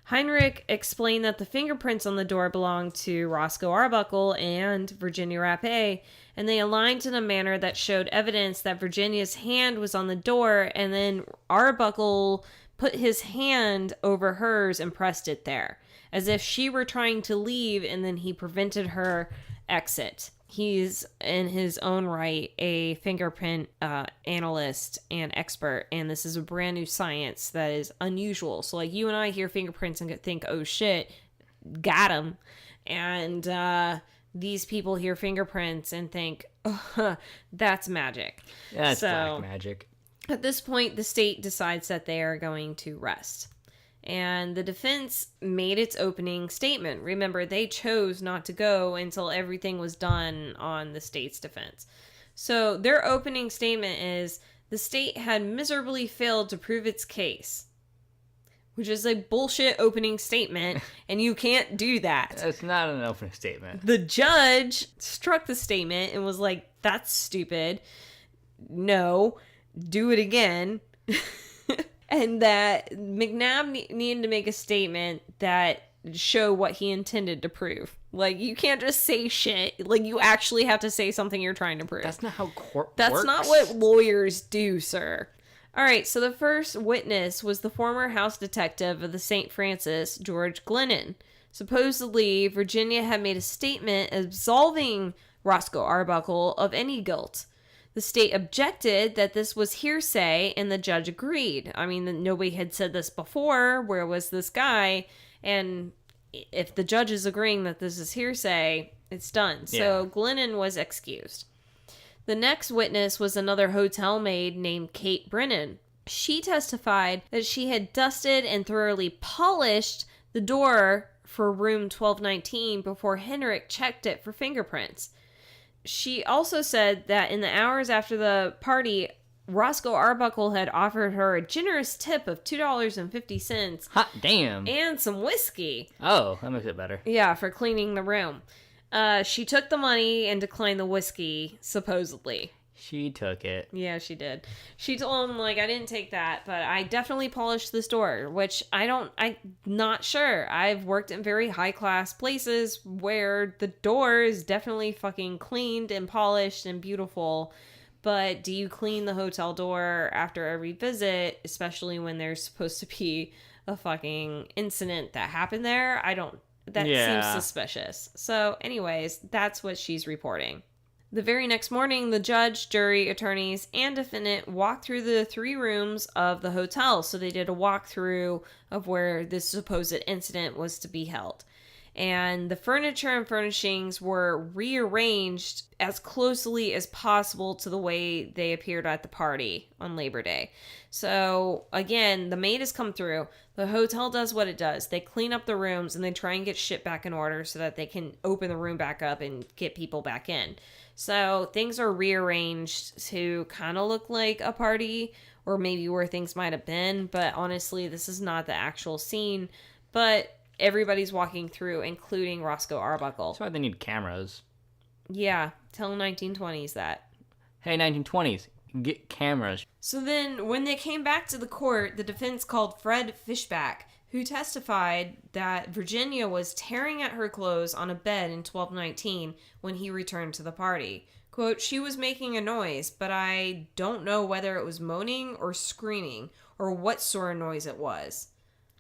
Heinrich explained that the fingerprints on the door belonged to Roscoe Arbuckle and Virginia Rappe, and they aligned in a manner that showed evidence that Virginia's hand was on the door, and then Arbuckle put his hand over hers and pressed it there, as if she were trying to leave, and then he prevented her exit. He's, in his own right, a fingerprint analyst and expert, and this is a brand new science that is unusual. So, like, you and I hear fingerprints and think, oh shit, got him. And these people hear fingerprints and think, oh, that's magic. That's black magic. At this point, the state decides that they are going to rest. And the defense made its opening statement. Remember, they chose not to go until everything was done on the state's defense. So their opening statement is, the state had miserably failed to prove its case. Which is a bullshit opening statement, and you can't do that. That's not an opening statement. The judge struck the statement and was like, that's stupid. No, do it again. And that McNabb needed to make a statement that show what he intended to prove. Like, you can't just say shit. Like, you actually have to say something you're trying to prove. That's not how court works. That's not what lawyers do, sir. All right, so the first witness was the former house detective of the St. Francis, George Glennon. Supposedly, Virginia had made a statement absolving Roscoe Arbuckle of any guilt. The state objected that this was hearsay, and the judge agreed. I mean, nobody had said this before. Where was this guy? And if the judge is agreeing that this is hearsay, it's done. Yeah. So Glennon was excused. The next witness was another hotel maid named Kate Brennan. She testified that she had dusted and thoroughly polished the door for room 1219 before Henrik checked it for fingerprints. She also said that in the hours after the party, Roscoe Arbuckle had offered her a generous tip of $2.50. Hot damn. And some whiskey. Oh, that makes it better. Yeah, for cleaning the room. She took the money and declined the whiskey, supposedly. She took it. Yeah, she did. She told him, like, I didn't take that, but I definitely polished this door, which I'm not sure. I've worked in very high-class places where the door is definitely fucking cleaned and polished and beautiful, but do you clean the hotel door after every visit, especially when there's supposed to be a fucking incident that happened there? That seems suspicious. So, anyways, that's what she's reporting. The very next morning, the judge, jury, attorneys, and defendant walked through the 3 rooms of the hotel. So they did a walkthrough of where this supposed incident was to be held. And the furniture and furnishings were rearranged as closely as possible to the way they appeared at the party on Labor Day. So, again, the maid has come through. The hotel does what it does. They clean up the rooms and they try and get shit back in order so that they can open the room back up and get people back in. So, things are rearranged to kind of look like a party or maybe where things might have been. But honestly, this is not the actual scene. But everybody's walking through, including Roscoe Arbuckle. That's why they need cameras. Yeah, tell 1920s that. Hey, 1920s, get cameras. So then, when they came back to the court, the defense called Fred Fishback, who testified that Virginia was tearing at her clothes on a bed in 1219 when he returned to the party. Quote, she was making a noise, but I don't know whether it was moaning or screaming or what sort of noise it was.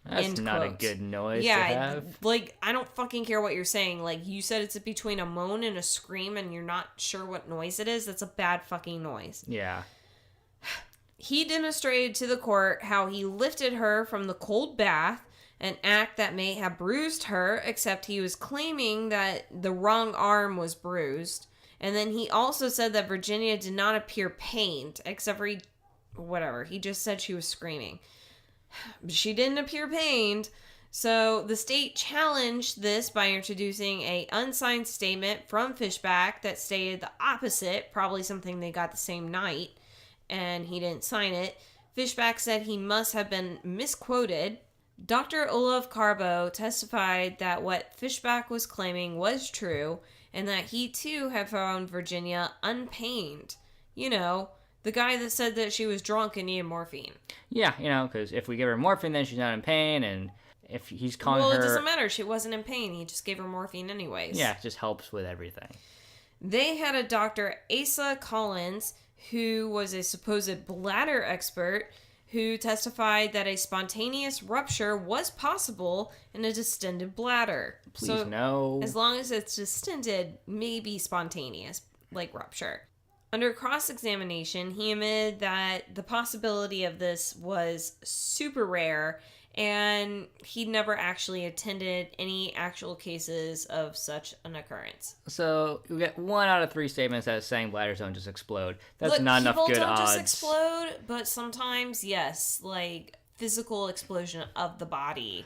That's not a good noise to have. Like, I don't fucking care what you're saying. Like, you said it's between a moan and a scream and you're not sure what noise it is. That's a bad fucking noise. Yeah. He demonstrated to the court how he lifted her from the cold bath, an act that may have bruised her, except he was claiming that the wrong arm was bruised. And then he also said that Virginia did not appear pained, except for he just said she was screaming. She didn't appear pained, so the state challenged this by introducing a unsigned statement from Fishback that stated the opposite, probably something they got the same night, and he didn't sign it. Fishback said he must have been misquoted. Dr. Olaf Carbo testified that what Fishback was claiming was true, and that he too had found Virginia unpained. You know, the guy that said that she was drunk and needed morphine. Yeah, because if we give her morphine, then she's not in pain, and if he's calling her... Well, it doesn't matter. She wasn't in pain. He just gave her morphine anyways. Yeah, it just helps with everything. They had a Dr. Asa Collins, who was a supposed bladder expert, who testified that a spontaneous rupture was possible in a distended bladder. Please no. As long as it's distended, maybe spontaneous, like rupture. Under cross-examination, he admitted that the possibility of this was super rare and he never actually attended any actual cases of such an occurrence. So you get 1 out of 3 statements that is saying bladders don't just explode. That's not enough good odds. People don't odds. just explode, but sometimes, yes, like physical explosion of the body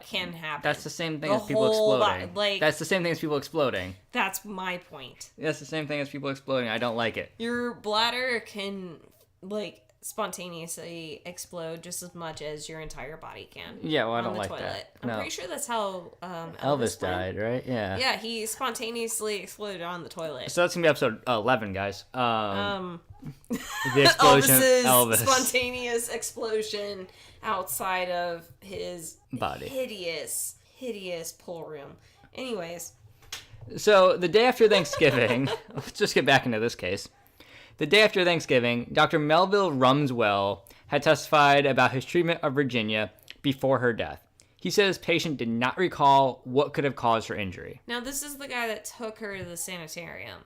can happen. That's the same thing as people exploding. Like, that's the same thing as people exploding. That's my point. That's the same thing as people exploding. I don't like it. Your bladder can, like, spontaneously explode just as much as your entire body can. Yeah, well, I don't the like toilet. that. I'm No. pretty sure that's how Elvis died, right? Yeah. Yeah, he spontaneously exploded on the toilet. So that's gonna be episode 11, guys. The explosion of Elvis. Spontaneous explosion outside of his body. Hideous pool room. Anyways. So the day after Thanksgiving, let's just get back into this case. The day after Thanksgiving, Dr. Melville Rumswell had testified about his treatment of Virginia before her death. He said his patient did not recall what could have caused her injury. Now, this is the guy that took her to the sanitarium.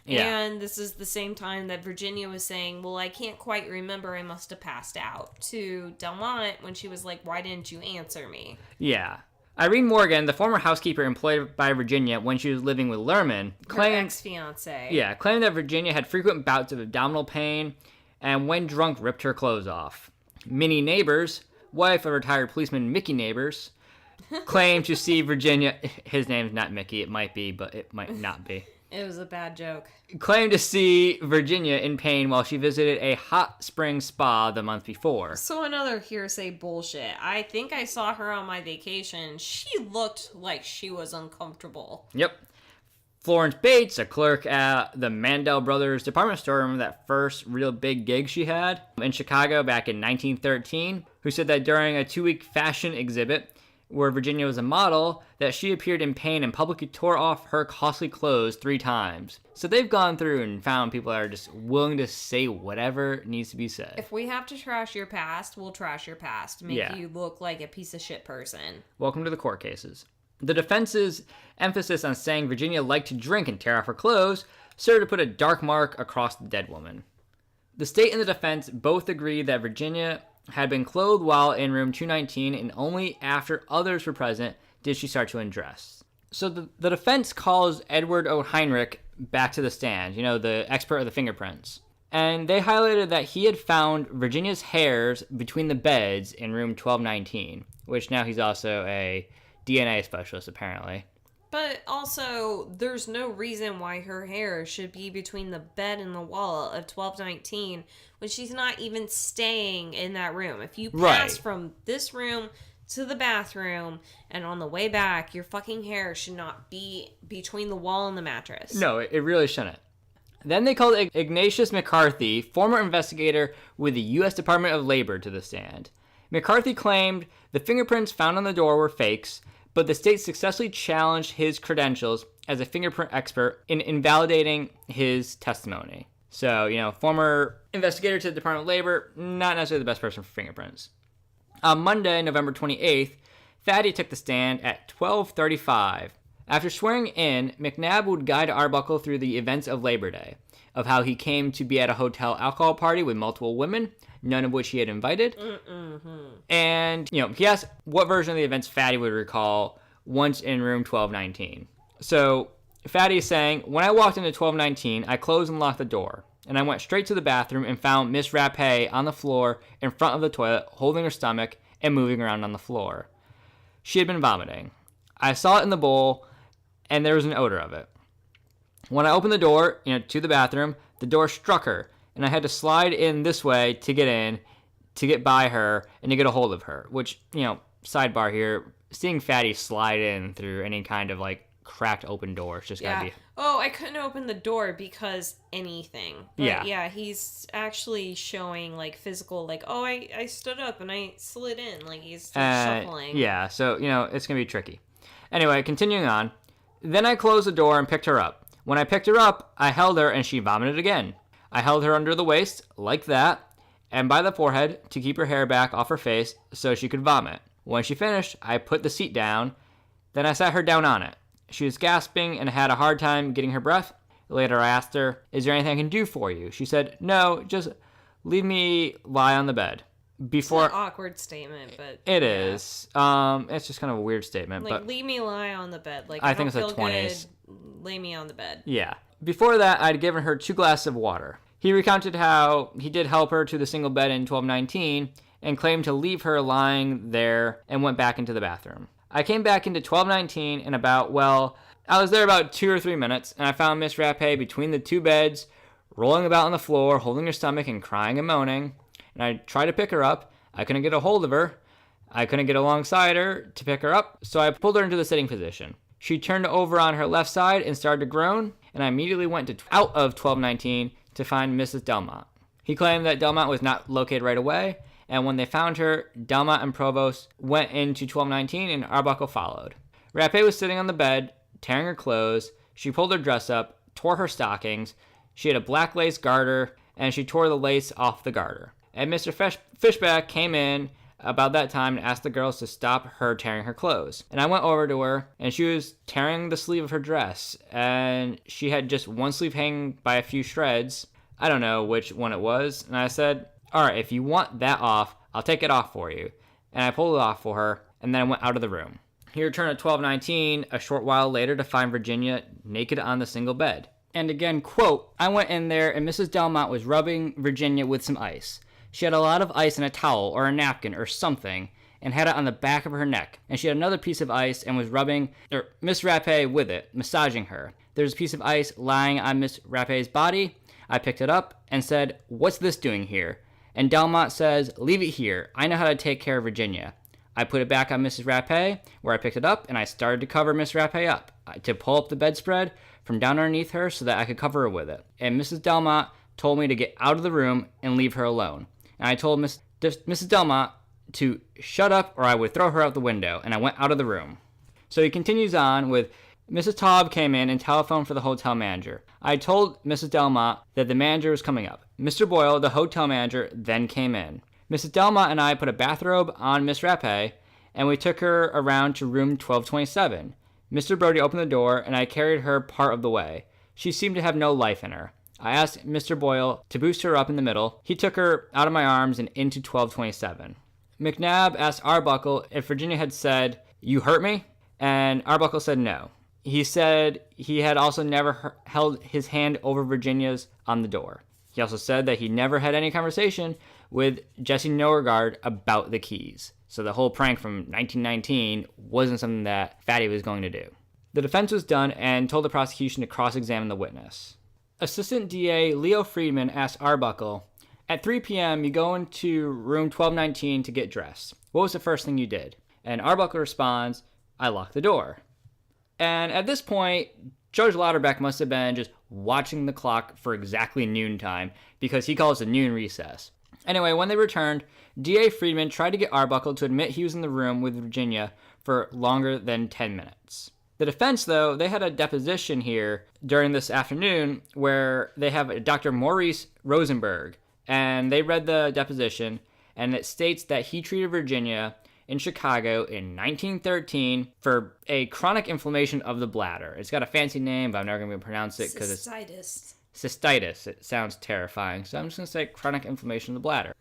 Yeah. And this is the same time that Virginia was saying, well, I can't quite remember, I must have passed out, to Delmont when she was like, why didn't you answer me? Yeah. Irene Morgan, the former housekeeper employed by Virginia when she was living with Lerman, claimed... Her ex-fiancé. Yeah, claimed that Virginia had frequent bouts of abdominal pain and when drunk ripped her clothes off. Minnie Neighbors, wife of retired policeman Mickey Neighbors, claimed to see Virginia... His name's not Mickey, it might be, but it might not be. It was a bad joke. Claimed to see Virginia in pain while she visited a hot spring spa the month before. So another hearsay bullshit. I think I saw her on my vacation. She looked like she was uncomfortable. Yep. Florence Bates, a clerk at the Mandel Brothers department store, remember that first real big gig she had in Chicago back in 1913, who said that during a 2-week fashion exhibit where Virginia was a model, that she appeared in pain and publicly tore off her costly clothes 3 times. So they've gone through and found people that are just willing to say whatever needs to be said. If we have to trash your past, we'll trash your past. Make you look like a piece of shit person. Welcome to the court cases. The defense's emphasis on saying Virginia liked to drink and tear off her clothes served to put a dark mark across the dead woman. The state and the defense both agree that Virginia had been clothed while in room 219, and only after others were present did she start to undress. So the defense calls Edward O. Heinrich back to the stand, the expert of the fingerprints. And they highlighted that he had found Virginia's hairs between the beds in room 1219, which now he's also a DNA specialist, apparently. But also, there's no reason why her hair should be between the bed and the wall of 1219 when she's not even staying in that room. If you pass from this room to the bathroom and on the way back, your fucking hair should not be between the wall and the mattress. No, it really shouldn't. Then they called Ignatius McCarthy, former investigator with the U.S. Department of Labor, to the stand. McCarthy claimed the fingerprints found on the door were fakes, but the state successfully challenged his credentials as a fingerprint expert in invalidating his testimony. So, former investigator to the Department of Labor, not necessarily the best person for fingerprints. On Monday, November 28th, Fatty took the stand at 12:35. After swearing in, McNabb would guide Arbuckle through the events of Labor Day, of how he came to be at a hotel alcohol party with multiple women, none of which he had invited. And, he asked what version of the events Fatty would recall once in room 1219. So, Fatty is saying, when I walked into 1219, I closed and locked the door, and I went straight to the bathroom and found Miss Rappe on the floor in front of the toilet, holding her stomach and moving around on the floor. She had been vomiting. I saw it in the bowl, and there was an odor of it. When I opened the door, to the bathroom, the door struck her, and I had to slide in this way to get in, to get by her, and to get a hold of her. Which, sidebar here, seeing Fatty slide in through any kind of, cracked open door, it's just gotta be... Oh, I couldn't open the door because anything. But yeah, he's actually showing, physical, I stood up and I slid in, he's shuffling. Yeah, so, it's gonna be tricky. Anyway, continuing on. Then I closed the door and picked her up. When I picked her up, I held her and she vomited again. I held her under the waist, like that, and by the forehead to keep her hair back off her face so she could vomit. When she finished, I put the seat down, then I sat her down on it. She was gasping and had a hard time getting her breath. Later I asked her, is there anything I can do for you? She said, no, just leave me lie on the bed. before... It's an awkward statement, but... It is. It's just kind of a weird statement. Like, but leave me lie on the bed. Like, I think think it's the 20s. Good, lay me on the bed. Yeah. Before that, I'd given her 2 glasses of water. He recounted how he did help her to the single bed in 1219 and claimed to leave her lying there and went back into the bathroom. I came back into 1219 and I was there about 2 or 3 minutes, and I found Miss Rappe between the 2 beds, rolling about on the floor, holding her stomach and crying and moaning. And I tried to pick her up. I couldn't get a hold of her. I couldn't get alongside her to pick her up, so I pulled her into the sitting position. She turned over on her left side and started to groan, and I immediately went out of 1219 to find Mrs. Delmont. He claimed that Delmont was not located right away, and when they found her, Delmont and Provost went into 1219 and Arbuckle followed. Rappe was sitting on the bed, tearing her clothes. She pulled her dress up, tore her stockings. She had a black lace garter, and she tore the lace off the garter. And Mr. Fishback came in about that time and asked the girls to stop her tearing her clothes. And I went over to her, and she was tearing the sleeve of her dress, and she had just one sleeve hanging by a few shreds. I don't know which one it was. And I said, all right, if you want that off, I'll take it off for you. And I pulled it off for her, and then I went out of the room. He returned at 1219 a short while later to find Virginia naked on the single bed. And again, quote, I went in there and Mrs. Delmont was rubbing Virginia with some ice. She had a lot of ice in a towel or a napkin or something and had it on the back of her neck. And she had another piece of ice and was rubbing Miss Rappe with it, massaging her. There's a piece of ice lying on Miss Rappe's body. I picked it up and said, what's this doing here? And Delmont says, leave it here. I know how to take care of Virginia. I put it back on Mrs. Rappe, where I picked it up, and I started to cover Miss Rappe up, to pull up the bedspread from down underneath her so that I could cover her with it. And Mrs. Delmont told me to get out of the room and leave her alone. And I told Mrs. Delmont to shut up or I would throw her out the window, and I went out of the room. So he continues on with, Mrs. Taub came in and telephoned for the hotel manager. I told Mrs. Delmont that the manager was coming up. Mr. Boyle, the hotel manager, then came in. Mrs. Delmont and I put a bathrobe on Miss Rappe, and we took her around to room 1227. Mr. Brody opened the door, and I carried her part of the way. She seemed to have no life in her. I asked Mr. Boyle to boost her up in the middle. He took her out of my arms and into 1227. McNabb asked Arbuckle if Virginia had said, you hurt me? And Arbuckle said no. He said he had also never held his hand over Virginia's on the door. He also said that he never had any conversation with Jessie Norgard about the keys. So the whole prank from 1919 wasn't something that Fatty was going to do. The defense was done and told the prosecution to cross-examine the witness. Assistant DA Leo Friedman asked Arbuckle, at 3 p.m. you go into room 1219 to get dressed. What was the first thing you did? And Arbuckle responds, I locked the door. And at this point, Judge Lauterbach must have been just watching the clock for exactly noontime because he calls it noon recess. Anyway, when they returned, D.A. Friedman tried to get Arbuckle to admit he was in the room with Virginia for longer than 10 minutes. The defense, though, they had a deposition here during this afternoon where they have Dr. Maurice Rosenberg, and they read the deposition, and it states that he treated Virginia in Chicago in 1913 for a chronic inflammation of the bladder. It's got a fancy name, but I'm never going to be able to pronounce it because it's cystitis. It sounds terrifying, so I'm just going to say chronic inflammation of the bladder.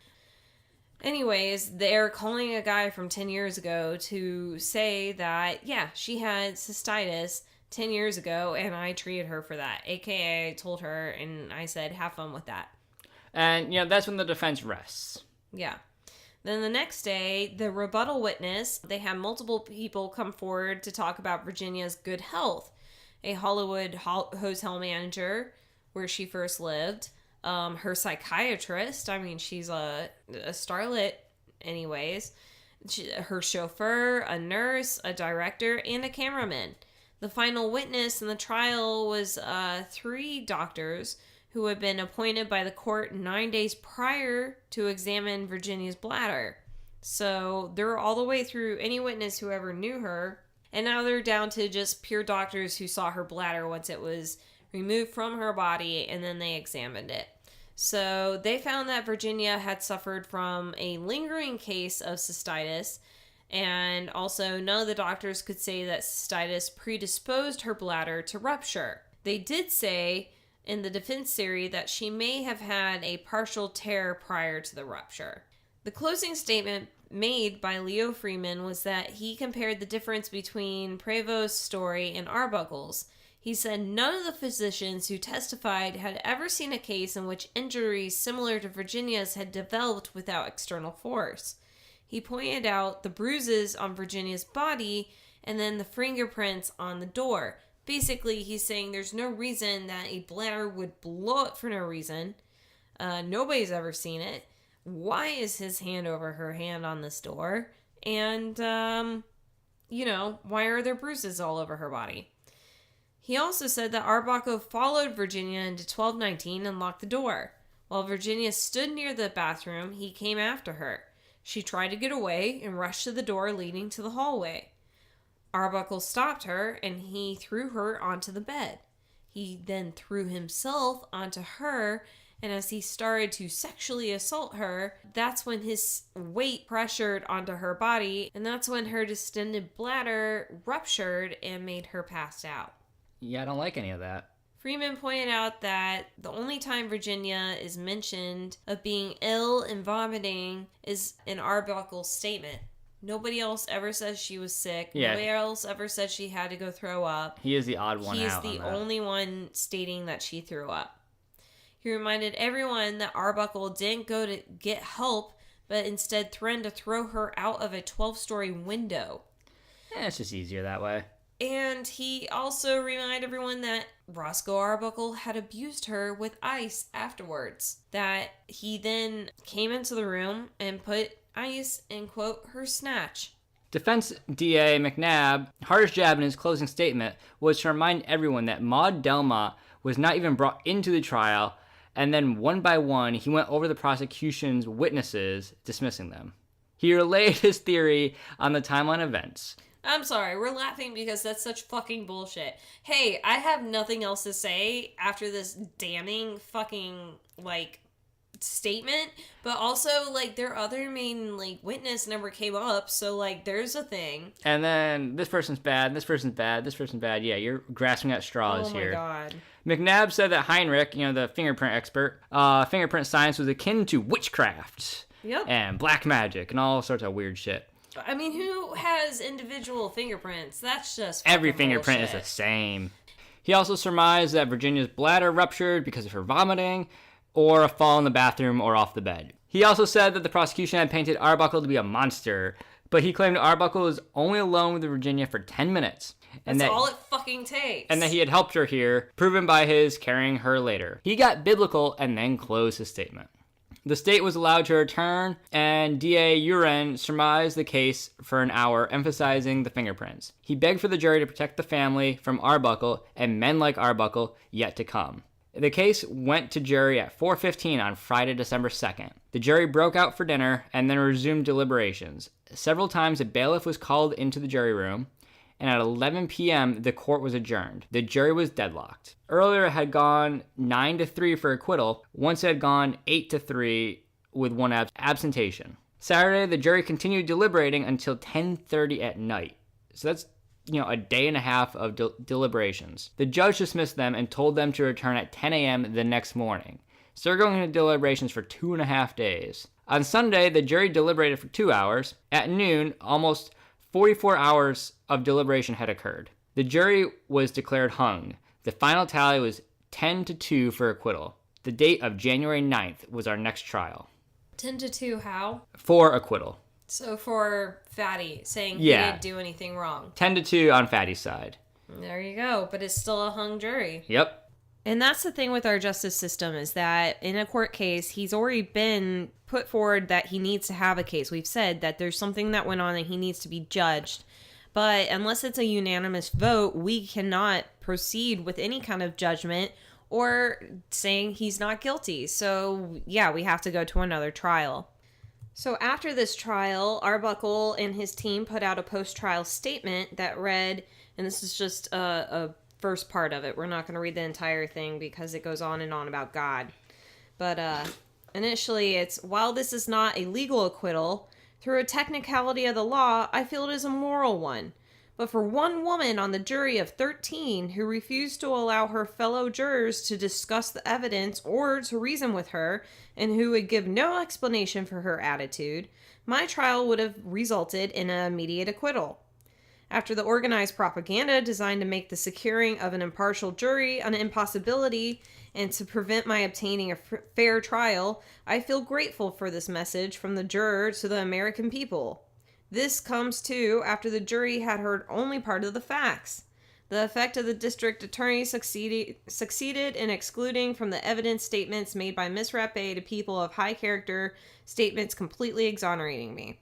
Anyways, they're calling a guy from 10 years ago to say that, yeah, she had cystitis 10 years ago, and I treated her for that. AKA, I told her, and I said, have fun with that. And, that's when the defense rests. Yeah. Then the next day, the rebuttal witness, they had multiple people come forward to talk about Virginia's good health. A Hollywood hotel manager, where she first lived, her psychiatrist, I mean, she's a starlet anyways, her chauffeur, a nurse, a director, and a cameraman. The final witness in the trial was 3 doctors who had been appointed by the court 9 days prior to examine Virginia's bladder. So they're all the way through any witness who ever knew her, and now they're down to just pure doctors who saw her bladder once it was removed from her body, and then they examined it. So they found that Virginia had suffered from a lingering case of cystitis, and also none of the doctors could say that cystitis predisposed her bladder to rupture. They did say in the defense theory that she may have had a partial tear prior to the rupture. The closing statement made by Leo Freeman was that he compared the difference between Prevost's story and Arbuckle's. He said none of the physicians who testified had ever seen a case in which injuries similar to Virginia's had developed without external force. He pointed out the bruises on Virginia's body and then the fingerprints on the door. Basically, he's saying there's no reason that a bladder would blow up for no reason. Nobody's ever seen it. Why is his hand over her hand on this door? And, why are there bruises all over her body? He also said that Arbuckle followed Virginia into 1219 and locked the door. While Virginia stood near the bathroom, he came after her. She tried to get away and rushed to the door leading to the hallway. Arbuckle stopped her and he threw her onto the bed. He then threw himself onto her, and as he started to sexually assault her, that's when his weight pressured onto her body, and that's when her distended bladder ruptured and made her pass out. Yeah, I don't like any of that. Freeman pointed out that the only time Virginia is mentioned of being ill and vomiting is in Arbuckle's statement. Nobody else ever says she was sick. Yeah. Nobody else ever said she had to go throw up. He is the odd one out. He is the only one stating that she threw up. He reminded everyone that Arbuckle didn't go to get help, but instead threatened to throw her out of a 12-story window. It's just easier that way. And he also reminded everyone that Roscoe Arbuckle had abused her with ice afterwards. That he then came into the room and put ice in, quote, her snatch. Defense DA McNabb, hardest jab in his closing statement was to remind everyone that Maud Delma was not even brought into the trial, and then one by one he went over the prosecution's witnesses, dismissing them. He relayed his theory on the timeline events. I'm sorry, we're laughing because that's such fucking bullshit. Hey, I have nothing else to say after this damning fucking, statement, but also, their other main, witness never came up, so, there's a thing. And then this person's bad, this person's bad, this person's bad. Yeah, you're grasping at straws here. Oh my god. McNabb said that Heinrich, the fingerprint expert, fingerprint science was akin to witchcraft. Yep. And black magic and all sorts of weird shit. I mean, who has individual fingerprints? That's just every fingerprint bullshit. Is the same. He also surmised that Virginia's bladder ruptured because of her vomiting, or a fall in the bathroom or off the bed. He also said that the prosecution had painted Arbuckle to be a monster, but he claimed Arbuckle was only alone with Virginia for 10 minutes. And That's all it fucking takes. And that he had helped her here, proven by his carrying her later. He got biblical and then closed his statement. The state was allowed to return, and D.A. Uren surmised the case for an hour, emphasizing the fingerprints. He begged for the jury to protect the family from Arbuckle and men like Arbuckle yet to come. The case went to jury at 4:15 on Friday, December 2nd. The jury broke out for dinner and then resumed deliberations. Several times a bailiff was called into the jury room, and at 11 p.m. the court was adjourned. The jury was deadlocked. Earlier it had gone 9-3 for acquittal. Once it had gone 8-3 with one absentation. Saturday, the jury continued deliberating until 10:30 at night. So that's, a day and a half of deliberations. The judge dismissed them and told them to return at 10 a.m. the next morning. So they're going into deliberations for 2.5 days. On Sunday, the jury deliberated for 2 hours. At noon, almost 44 hours of deliberation had occurred. The jury was declared hung. The final tally was 10-2 for acquittal. The date of January 9th was our next trial. 10-2 how? For acquittal. So for Fatty, saying he didn't do anything wrong. 10-2 on Fatty's side. There you go, but it's still a hung jury. Yep. And that's the thing with our justice system, is that in a court case, he's already been put forward that he needs to have a case. We've said that there's something that went on and he needs to be judged. But unless it's a unanimous vote, we cannot proceed with any kind of judgment or saying he's not guilty. So, yeah, we have to go to another trial. So after this trial, Arbuckle and his team put out a post-trial statement that read, and this is just a first part of it. We're not going to read the entire thing because it goes on and on about God. But initially it's, while this is not a legal acquittal, through a technicality of the law, I feel it is a moral one. But for one woman on the jury of 13 who refused to allow her fellow jurors to discuss the evidence or to reason with her, and who would give no explanation for her attitude, my trial would have resulted in an immediate acquittal. After the organized propaganda designed to make the securing of an impartial jury an impossibility and to prevent my obtaining a fair trial, I feel grateful for this message from the juror to the American people. This comes, too, after the jury had heard only part of the facts. The effect of the district attorney succeeded in excluding from the evidence statements made by Miss Rappe to people of high character, statements completely exonerating me.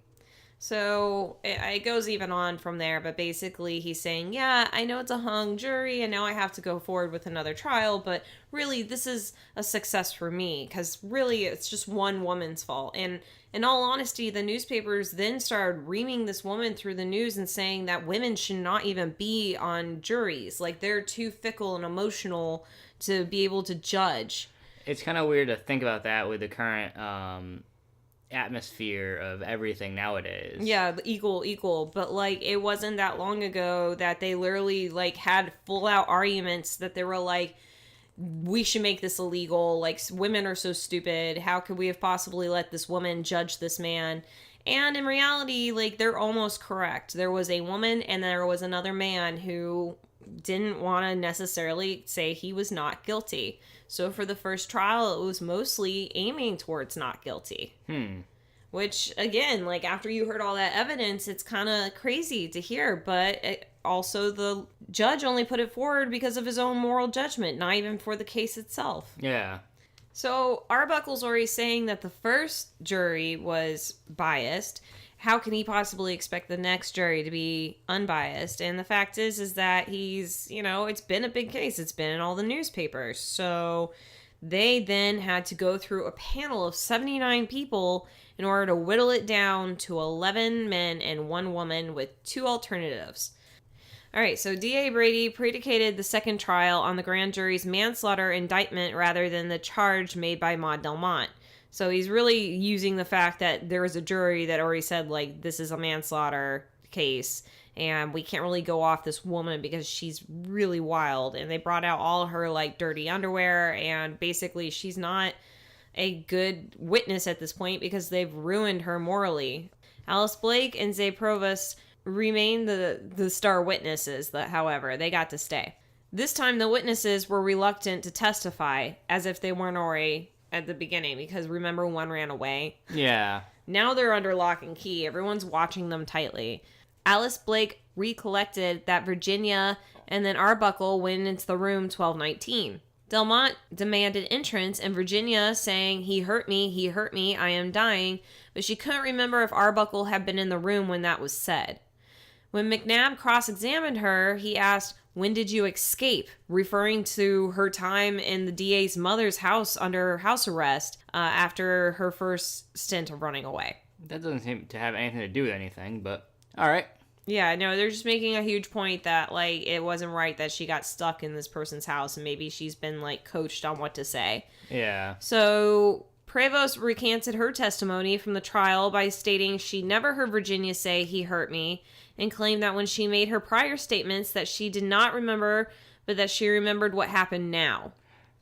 So it goes even on from there, but basically he's saying, yeah, I know it's a hung jury and now I have to go forward with another trial, but really this is a success for me because really it's just one woman's fault. And in all honesty, the newspapers then started reaming this woman through the news and saying that women should not even be on juries. Like, they're too fickle and emotional to be able to judge. It's kind of weird to think about that with the current atmosphere of everything nowadays. Yeah, equal. But, like, it wasn't that long ago that they literally, like, had full-out arguments that they were like, we should make this illegal. Like, women are so stupid. How could we have possibly let this woman judge this man? And in reality, like, they're almost correct. There was a woman and there was another man who didn't want to necessarily say he was not guilty. So for the first trial, it was mostly aiming towards not guilty. Which, again, like, after you heard all that evidence, it's kind of crazy to hear. But also, the judge only put it forward because of his own moral judgment, not even for the case itself. Yeah. So Arbuckle's already saying that the first jury was biased. How can he possibly expect the next jury to be unbiased? And the fact is that he's, it's been a big case. It's been in all the newspapers. So they then had to go through a panel of 79 people in order to whittle it down to 11 men and 1 woman with 2 alternatives. All right, so D.A. Brady predicated the second trial on the grand jury's manslaughter indictment rather than the charge made by Maud Delmont. So he's really using the fact that there was a jury that already said, like, this is a manslaughter case, and we can't really go off this woman because she's really wild. And they brought out all her, like, dirty underwear, and basically she's not a good witness at this point because they've ruined her morally. Alice Blake and Zay Provost remain the star witnesses, however, they got to stay. This time the witnesses were reluctant to testify, as if they weren't already at the beginning, because remember, one ran away? Yeah. Now they're under lock and key. Everyone's watching them tightly. Alice Blake recollected that Virginia and then Arbuckle went into the room 1219. Delmont demanded entrance, and Virginia saying, he hurt me, I am dying, but she couldn't remember if Arbuckle had been in the room when that was said. When McNabb cross-examined her, he asked, when did you escape? Referring to her time in the DA's mother's house under house arrest after her first stint of running away. That doesn't seem to have anything to do with anything, but all right. Yeah, no, they're just making a huge point that, like, it wasn't right that she got stuck in this person's house, and maybe she's been, like, coached on what to say. Yeah. So Prevost recanted her testimony from the trial by stating she never heard Virginia say he hurt me, and claimed that when she made her prior statements that she did not remember, but that she remembered what happened now.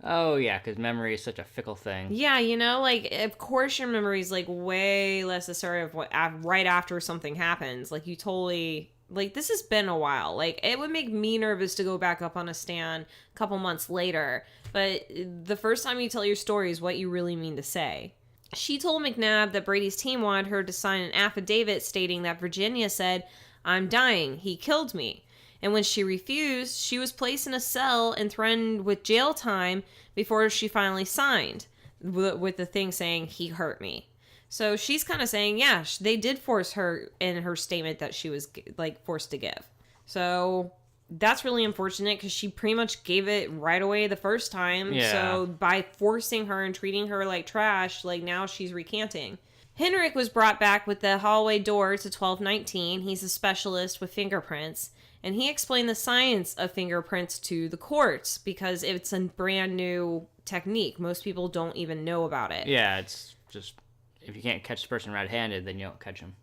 Oh, yeah, because memory is such a fickle thing. Yeah, like, of course your memory is, like, way less necessary of what right after something happens. Like, you totally... Like, this has been a while. Like, it would make me nervous to go back up on a stand a couple months later. But the first time you tell your story is what you really mean to say. She told McNabb that Brady's team wanted her to sign an affidavit stating that Virginia said, I'm dying, he killed me. And when she refused, she was placed in a cell and threatened with jail time before she finally signed, with the thing saying, he hurt me. So she's kind of saying, yeah, they did force her in her statement that she was, like, forced to give. So that's really unfortunate because she pretty much gave it right away the first time. Yeah. So by forcing her and treating her like trash, like, now she's recanting. Henrik was brought back with the hallway door to 1219. He's a specialist with fingerprints. And he explained the science of fingerprints to the courts because it's a brand new technique. Most people don't even know about it. Yeah, it's just, if you can't catch the person red-handed, then you don't catch them.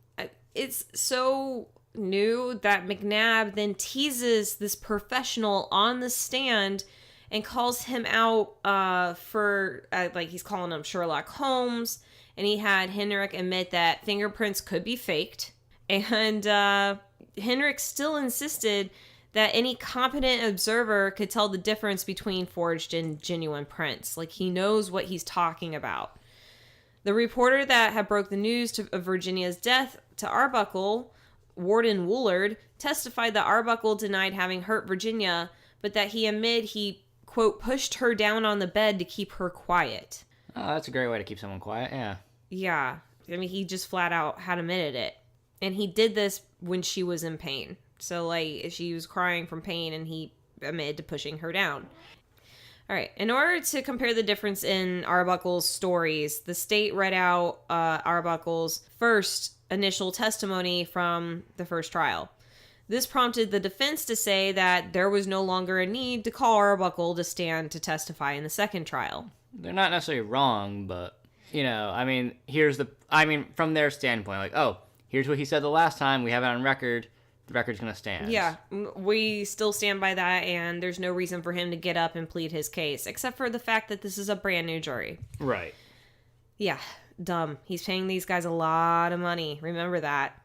It's so knew that McNabb then teases this professional on the stand and calls him out for, like, he's calling him Sherlock Holmes. And he had Henrik admit that fingerprints could be faked. And Henrik still insisted that any competent observer could tell the difference between forged and genuine prints. Like, he knows what he's talking about. The reporter that had broke the news of Virginia's death to Arbuckle, Warden Woolard, testified that Arbuckle denied having hurt Virginia, but that he admitted he, quote, pushed her down on the bed to keep her quiet. Oh, that's a great way to keep someone quiet, yeah. Yeah. I mean, he just flat out had admitted it. And he did this when she was in pain. So, like, she was crying from pain and he admitted to pushing her down. All right. In order to compare the difference in Arbuckle's stories, the state read out Arbuckle's first initial testimony from the first trial. This prompted the defense to say that there was no longer a need to call Arbuckle to stand to testify in the second trial. They're not necessarily wrong, but, you know, I mean, from their standpoint, like, oh, here's what he said the last time, we have it on record, the record's going to stand. Yeah, we still stand by that, and there's no reason for him to get up and plead his case, except for the fact that this is a brand new jury. Right. Yeah, dumb. He's paying these guys a lot of money. Remember that.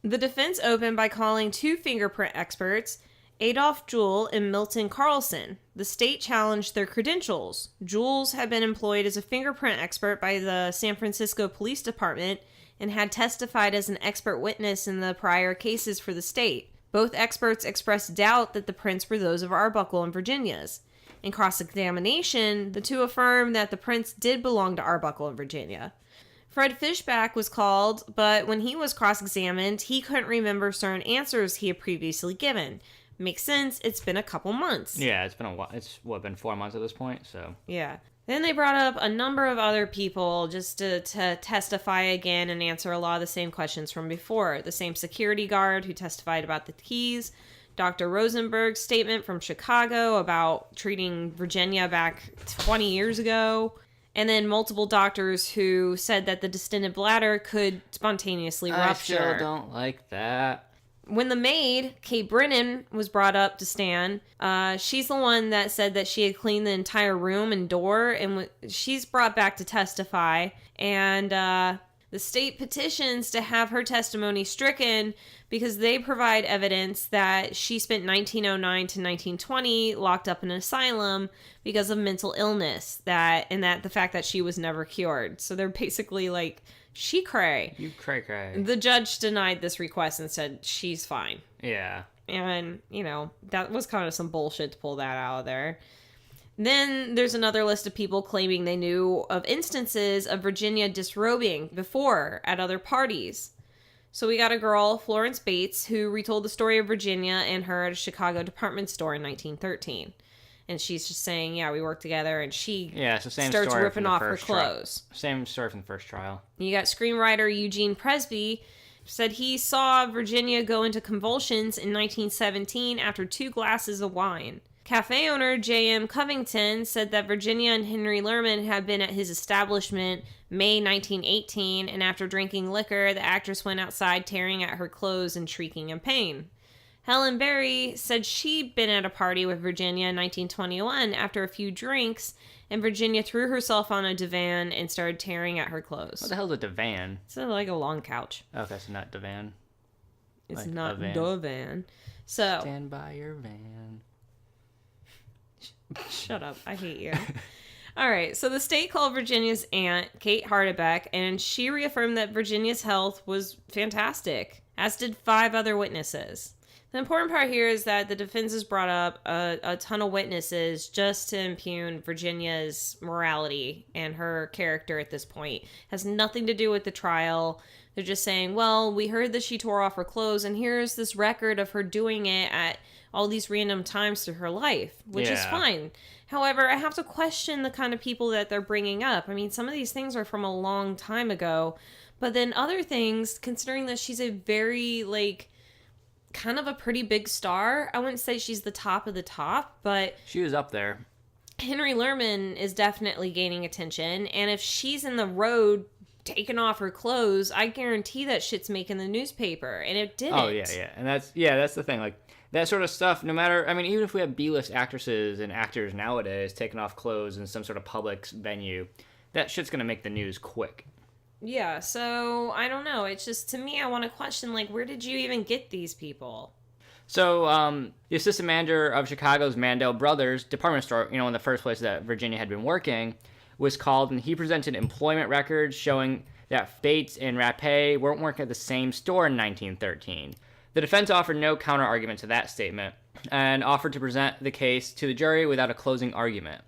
The defense opened by calling two fingerprint experts, Adolf Jewell and Milton Carlson. The state challenged their credentials. Jules had been employed as a fingerprint expert by the San Francisco Police Department and had testified as an expert witness in the prior cases for the state. Both experts expressed doubt that the prints were those of Arbuckle and Virginia's. In cross-examination, the two affirmed that the prints did belong to Arbuckle and Virginia. Fred Fishback was called, but when he was cross-examined, he couldn't remember certain answers he had previously given. Makes sense, it's been a couple months. Yeah, it's been a while. It's, been 4 months at this point, so. Yeah. Then they brought up a number of other people just to testify again and answer a lot of the same questions from before. The same security guard who testified about the keys, Dr. Rosenberg's statement from Chicago about treating Virginia back 20 years ago, and then multiple doctors who said that the distended bladder could spontaneously rupture. I still don't like that. When the maid, Kate Brennan, was brought up to stand, she's the one that said that she had cleaned the entire room and door, and she's brought back to testify, and the state petitions to have her testimony stricken because they provide evidence that she spent 1909 to 1920 locked up in an asylum because of mental illness, and that the fact that she was never cured. So they're basically like, she cray. You cray. The judge denied this request and said she's fine. Yeah. And, you know, that was kind of some bullshit to pull that out of there. Then there's another list of people claiming they knew of instances of Virginia disrobing before at other parties. So we got a girl, Florence Bates, who retold the story of Virginia and her at a Chicago department store in 1913. And she's just saying, yeah, we worked together, and she it's the same starts story ripping off her clothes. Same story from the first trial. You got screenwriter Eugene Presby, said he saw Virginia go into convulsions in 1917 after 2 glasses of wine. Cafe owner J.M. Covington said that Virginia and Henry Lerman had been at his establishment May 1918, and after drinking liquor, the actress went outside tearing at her clothes and shrieking in pain. Helen Berry said she'd been at a party with Virginia in 1921 after a few drinks, and Virginia threw herself on a divan and started tearing at her clothes. What the hell's a divan? It's like a long couch. Okay, so not divan. It's like not van. the van. So Stand by your van. Shut up. I hate you. All right. So the state called Virginia's aunt, Kate Hardebeck, and she reaffirmed that Virginia's health was fantastic, as did 5 other witnesses. The important part here is that the defense has brought up a ton of witnesses just to impugn Virginia's morality and her character at this point. It has nothing to do with the trial. They're just saying, well, we heard that she tore off her clothes, and here's this record of her doing it at all these random times through her life, which is fine. However, I have to question the kind of people that they're bringing up. I mean, some of these things are from a long time ago, but then other things, considering that she's a very, kind of a pretty big star. I wouldn't say she's the top of the top, but she was up there. Henry Lerman is definitely gaining attention, and if she's in the road taken off her clothes, I guarantee that shit's making the newspaper, and it didn't. Oh, yeah. And that's the thing. Like, that sort of stuff, no matter, I mean, even if we have B-list actresses and actors nowadays taking off clothes in some sort of public venue, that shit's gonna make the news quick. Yeah, so, I don't know. It's just, to me, I want to question, like, where did you even get these people? So, the assistant manager of Chicago's Mandel Brothers department store, one of the first places that Virginia had been working, was called, and he presented employment records showing that Bates and Rappe weren't working at the same store in 1913. The defense offered no counter-argument to that statement, and offered to present the case to the jury without a closing argument.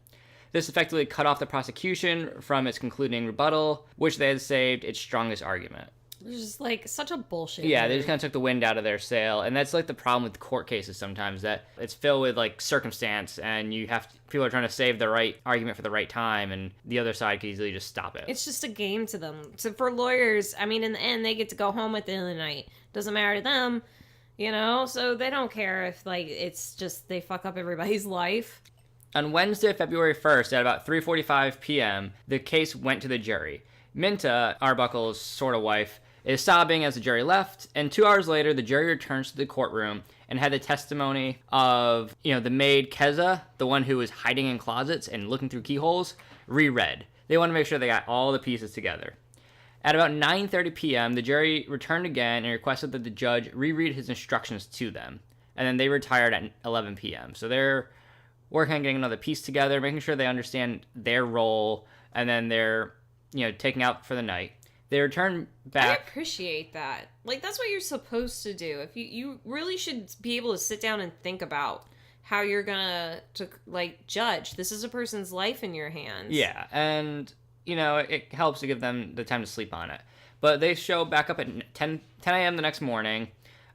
This effectively cut off the prosecution from its concluding rebuttal, which they had saved its strongest argument. It's just, like, such a bullshit. Yeah, they just kind of took the wind out of their sail, and that's, like, the problem with court cases sometimes, that it's filled with, like, circumstance, and people are trying to save the right argument for the right time, and the other side could easily just stop it. It's just a game to them. So for lawyers, I mean, in the end, they get to go home at the end of the night. Doesn't matter to them, so they don't care if, like, it's just they fuck up everybody's life. On Wednesday, February 1st, at about 3:45 p.m., the case went to the jury. Minta, Arbuckle's sort of wife, is sobbing as the jury left, and 2 hours later, the jury returns to the courtroom and had the testimony of, the maid Keza, the one who was hiding in closets and looking through keyholes, reread. They want to make sure they got all the pieces together. At about 9:30 p.m., the jury returned again and requested that the judge reread his instructions to them, and then they retired at 11 p.m. So they're working on getting another piece together, making sure they understand their role, and then they're, taking out for the night. They return back. I appreciate that. Like, that's what you're supposed to do. If you really should be able to sit down and think about how you're gonna judge. This is a person's life in your hands. Yeah, and it helps to give them the time to sleep on it. But they show back up at 10 a.m. the next morning,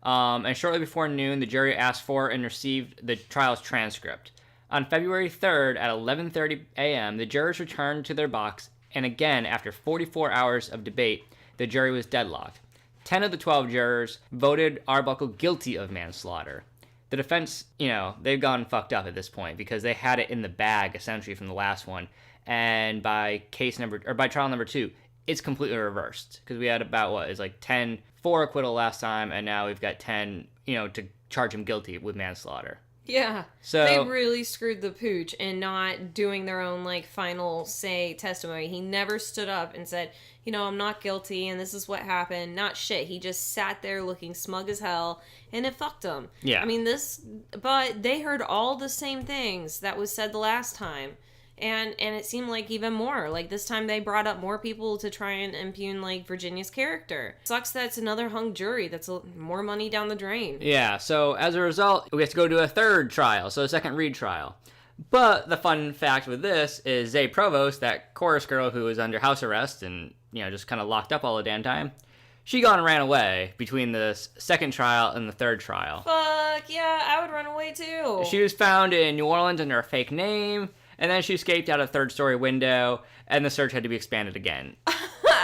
and shortly before noon, the jury asked for and received the trial's transcript. On February 3rd at 11:30 a.m., the jurors returned to their box. And again, after 44 hours of debate, the jury was deadlocked. 10 of the 12 jurors voted Arbuckle guilty of manslaughter. The defense, they've gone fucked up at this point because they had it in the bag, essentially, from the last one. And by trial number 2, it's completely reversed. Because we had about, 10 for acquittal last time, and now we've got 10, to charge him guilty with manslaughter. Yeah, so they really screwed the pooch in not doing their own, final say testimony. He never stood up and said, I'm not guilty and this is what happened. Not shit. He just sat there looking smug as hell, and it fucked him. Yeah. I mean, but they heard all the same things that was said the last time. And it seemed like even more. Like, this time they brought up more people to try and impugn, Virginia's character. Sucks that it's another hung jury. That's more money down the drain. Yeah, so as a result, we have to go to a third trial, so a second retrial. But the fun fact with this is Zay Provost, that chorus girl who was under house arrest and, just kind of locked up all the damn time, she gone and ran away between the second trial and the third trial. Fuck, yeah, I would run away too. She was found in New Orleans under a fake name, and then she escaped out a third-story window, and the search had to be expanded again.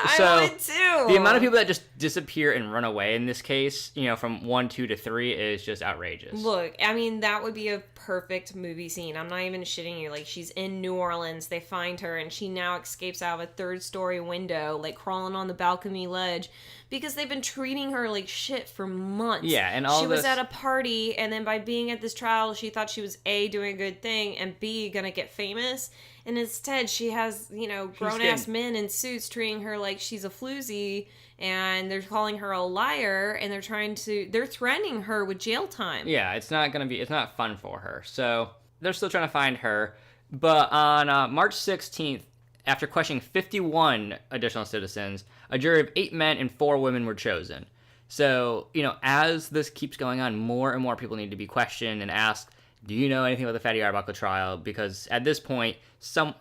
I would too. The amount of people that just disappear and run away in this case, from 1, 2 to 3 is just outrageous. Look, I mean, that would be a perfect movie scene. I'm not even shitting you. She's in New Orleans, they find her, and she now escapes out of a third-story window, crawling on the balcony ledge, because they've been treating her like shit for months. Yeah, and she was at a party, and then by being at this trial, she thought she was A, doing a good thing, and B, gonna get famous. And instead, she has, grown-ass men in suits treating her like she's a floozy, and they're calling her a liar, and they're threatening her with jail time. Yeah, it's not fun for her. So they're still trying to find her. But on March 16th, after questioning 51 additional citizens, a jury of 8 men and 4 women were chosen. So, as this keeps going on, more and more people need to be questioned and asked, do you know anything about the Fatty Arbuckle trial? Because at this point,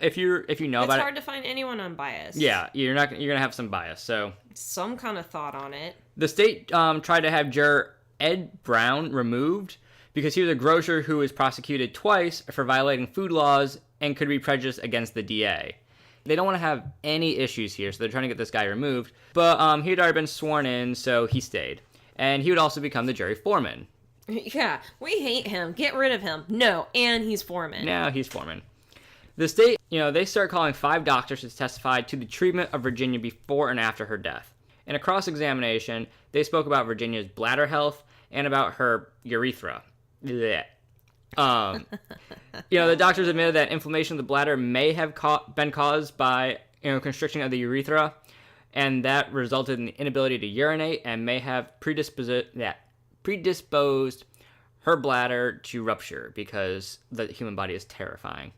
if you know about it, it's hard to find anyone unbiased. Yeah, you're gonna have some bias. So some kind of thought on it. The state tried to have juror Ed Brown removed because he was a grocer who was prosecuted twice for violating food laws and could be prejudiced against the DA. They don't want to have any issues here, so they're trying to get this guy removed. But he had already been sworn in, so he stayed, and he would also become the jury foreman. Yeah, we hate him. Get rid of him. No, and he's foreman. Now he's foreman. The state, they start calling 5 doctors to testify to the treatment of Virginia before and after her death. In a cross-examination, they spoke about Virginia's bladder health and about her urethra. Blech. The doctors admitted that inflammation of the bladder may have been caused by constriction of the urethra, and that resulted in the inability to urinate and may have predisposed her bladder to rupture because the human body is terrifying.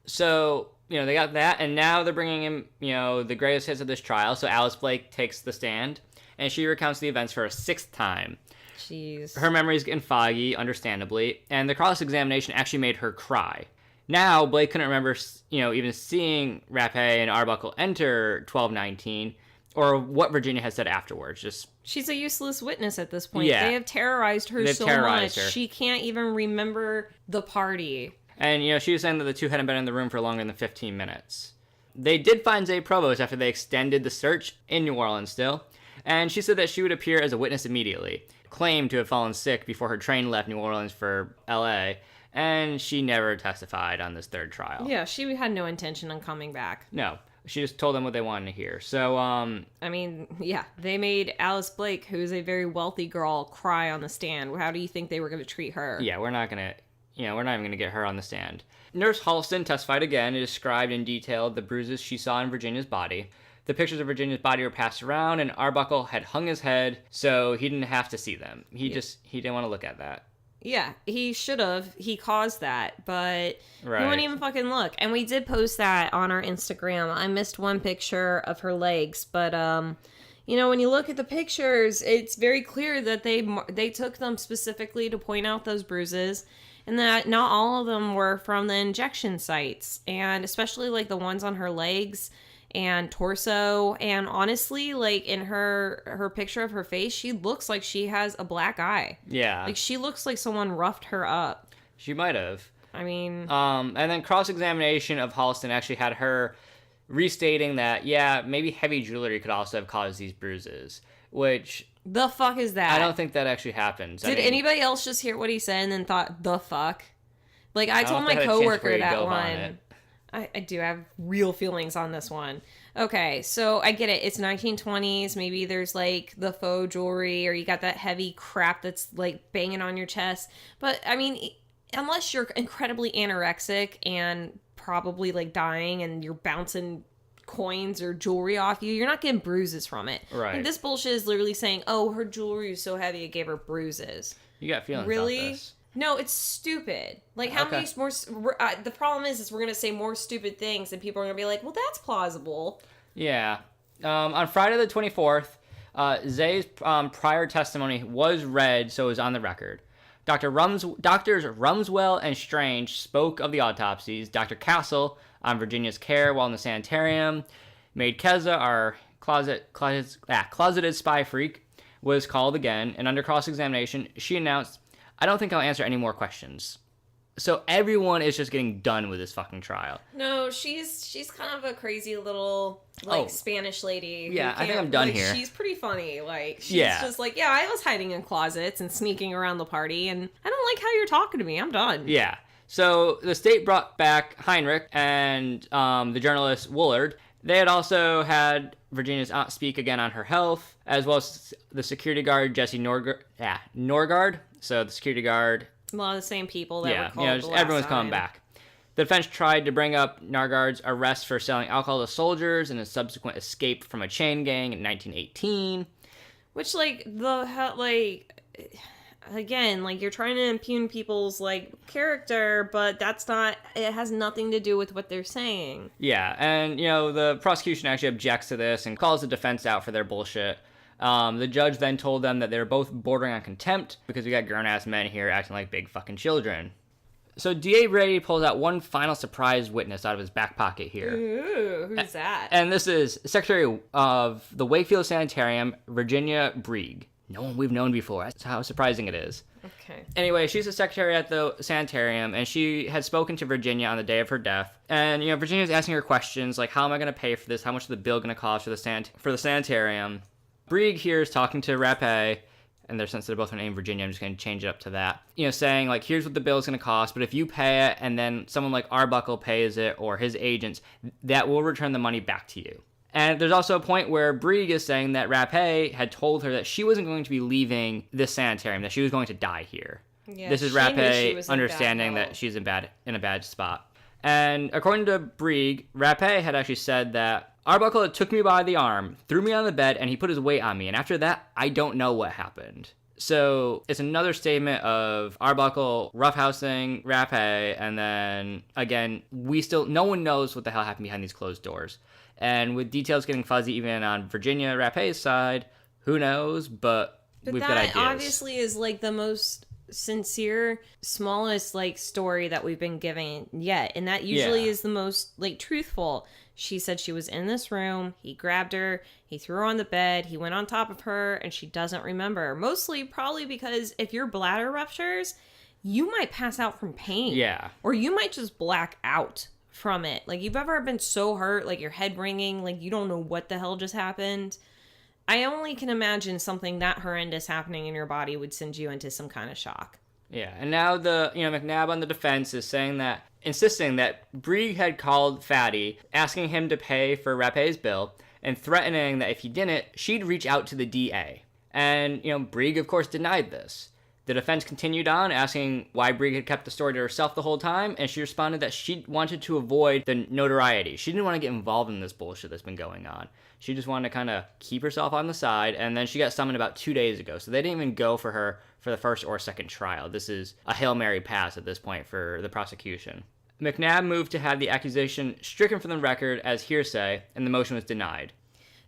So, they got that, and now they're bringing in, the greatest hits of this trial. So Alice Blake takes the stand, and she recounts the events for a 6th time. Jeez. Her memory's getting foggy, understandably, and the cross-examination actually made her cry. Now, Blake couldn't remember, even seeing Rappe and Arbuckle enter 1219, or what Virginia had said afterwards. She's a useless witness at this point. Yeah. They have terrorized her so much. She can't even remember the party. And, she was saying that the two hadn't been in the room for longer than 15 minutes. They did find Zay Provost after they extended the search in New Orleans still, and she said that she would appear as a witness immediately, claimed to have fallen sick before her train left New Orleans for L.A., and she never testified on this 3rd trial. Yeah, she had no intention on coming back. No, she just told them what they wanted to hear. So, they made Alice Blake, who's a very wealthy girl, cry on the stand. How do you think they were going to treat her? Yeah, we're not even going to get her on the stand. Nurse Halston testified again and described in detail the bruises she saw in Virginia's body. The pictures of Virginia's body were passed around, and Arbuckle had hung his head, so he didn't have to see them. He didn't want to look at that. Yeah, he should have. He caused that, but right. He wouldn't even fucking look. And we did post that on our Instagram. I missed one picture of her legs, but when you look at the pictures, it's very clear that they took them specifically to point out those bruises, and that not all of them were from the injection sites, and especially like the ones on her legs and torso. And honestly, like in her picture of her face, she looks like she has a black eye. Yeah, like she looks like someone roughed her up. She might have. I mean, and then cross-examination of Halston actually had her restating that maybe heavy jewelry could also have caused these bruises, which the fuck is that? I don't think that actually happens. Did anybody else just hear what he said and then thought, the fuck? Like, I told my coworker that one. I do have real feelings on this one. Okay, so I get it. It's 1920s. Maybe there's, like, the faux jewelry, or you got that heavy crap that's, like, banging on your chest. But, I mean, unless you're incredibly anorexic and probably, like, dying and you're bouncing coins or jewelry off you're not getting bruises from it. Right. Like, this bullshit is literally saying, oh, her jewelry is so heavy it gave her bruises. You got feelings really? about this. No, it's stupid. Like, how many more... the problem is we're going to say more stupid things, and people are going to be like, well, that's plausible. Yeah. On Friday the 24th, Zay's prior testimony was read, so it was on the record. Doctors Rumswell and Strange spoke of the autopsies. Dr. Castle on Virginia's care while in the sanitarium. Maid Keza, our closeted spy freak, was called again, and under cross-examination, she announced, I don't think I'll answer any more questions. So everyone is just getting done with this fucking trial. No, she's kind of a crazy little, Spanish lady. Yeah, I think I'm done here. She's pretty funny. Like, she's just like, I was hiding in closets and sneaking around the party, and I don't like how you're talking to me. I'm done. Yeah. So the state brought back Heinrich and the journalist Woolard. They had also had Virginia's aunt speak again on her health, as well as the security guard, Jesse Norgard. So the security guard... A lot of the same people that were called just everyone's coming back. The defense tried to bring up Norgard's arrest for selling alcohol to soldiers and his subsequent escape from a chain gang in 1918. Which, again, you're trying to impugn people's, character, but it has nothing to do with what they're saying. Yeah, and, the prosecution actually objects to this and calls the defense out for their bullshit. The judge then told them that they were both bordering on contempt because we got grown-ass men here acting like big fucking children. So D.A. Brady pulls out one final surprise witness out of his back pocket here. Ooh, who's that? And this is Secretary of the Wakefield Sanitarium, Virginia Brieg. No one we've known before. That's how surprising it is. Okay. Anyway, she's a secretary at the sanitarium, and she had spoken to Virginia on the day of her death. And, Virginia's asking her questions like, how am I going to pay for this? How much is the bill going to cost for the sanitarium? Brieg here is talking to Rappe, and they're since they're both named Virginia, I'm just going to change it up to that. Saying like, here's what the bill is going to cost, but if you pay it and then someone like Arbuckle pays it or his agents, that will return the money back to you. And there's also a point where Brieg is saying that Rappe had told her that she wasn't going to be leaving this sanitarium, that she was going to die here. Yeah, this is Rappe understanding that she's in a bad spot. And according to Brieg, Rappe had actually said that Arbuckle took me by the arm, threw me on the bed, and he put his weight on me. And after that, I don't know what happened. So it's another statement of Arbuckle roughhousing Rappe, and then again, no one knows what the hell happened behind these closed doors. And with details getting fuzzy even on Virginia Rappe's side, who knows? But we've got ideas. That obviously is like the most sincere, smallest like story that we've been giving yet, and that usually is the most like truthful. She said she was in this room, he grabbed her, he threw her on the bed, he went on top of her, and she doesn't remember. Mostly probably because if your bladder ruptures, you might pass out from pain. Yeah. Or you might just black out from it. Like, you've ever been so hurt, like your head ringing, like you don't know what the hell just happened. I only can imagine something that horrendous happening in your body would send you into some kind of shock. Yeah, and now McNabb on the defense is insisting that Brieg had called Fatty, asking him to pay for Rappe's bill, and threatening that if he didn't, she'd reach out to the DA. And, Brieg, of course, denied this. The defense continued on, asking why Brieg had kept the story to herself the whole time, and she responded that she wanted to avoid the notoriety. She didn't want to get involved in this bullshit that's been going on. She just wanted to kind of keep herself on the side, and then she got summoned about 2 days ago, so they didn't even go for her for the first or second trial. This is a Hail Mary pass at this point for the prosecution. McNabb moved to have the accusation stricken from the record as hearsay, and the motion was denied.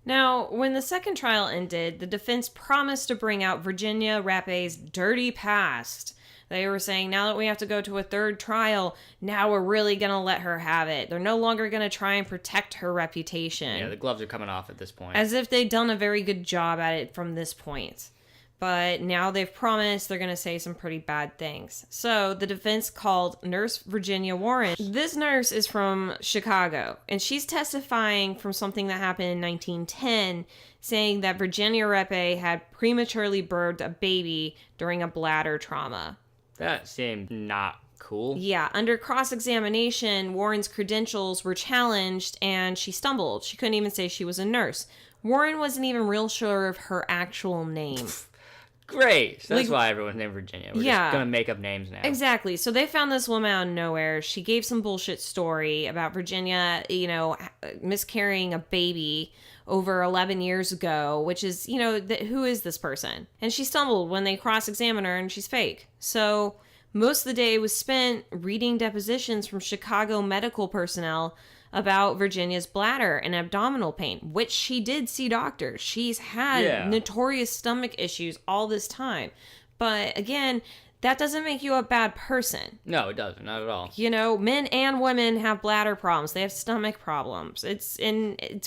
Now, when the second trial ended, the defense promised to bring out Virginia Rappe's dirty past. They were saying, now that we have to go to a third trial, now we're really going to let her have it. They're no longer going to try and protect her reputation. Yeah, the gloves are coming off at this point. As if they'd done a very good job at it from this point. But now they've promised they're going to say some pretty bad things. So the defense called Nurse Virginia Warren. This nurse is from Chicago, and she's testifying from something that happened in 1910, saying that Virginia Rappe had prematurely birthed a baby during a bladder trauma. That seemed not cool. Yeah, under cross-examination, Warren's credentials were challenged, and she stumbled. She couldn't even say she was a nurse. Warren wasn't even real sure of her actual name. Great. So that's why everyone's named Virginia. We're just going to make up names now. Exactly. So they found this woman out of nowhere. She gave some bullshit story about Virginia, miscarrying a baby over 11 years ago, which is, who is this person? And she stumbled when they cross-examined her, and she's fake. So most of the day was spent reading depositions from Chicago medical personnel about Virginia's bladder and abdominal pain, which she did see doctors. She's had notorious stomach issues all this time. But again, that doesn't make you a bad person. No, it doesn't. Not at all. Men and women have bladder problems. They have stomach problems. It's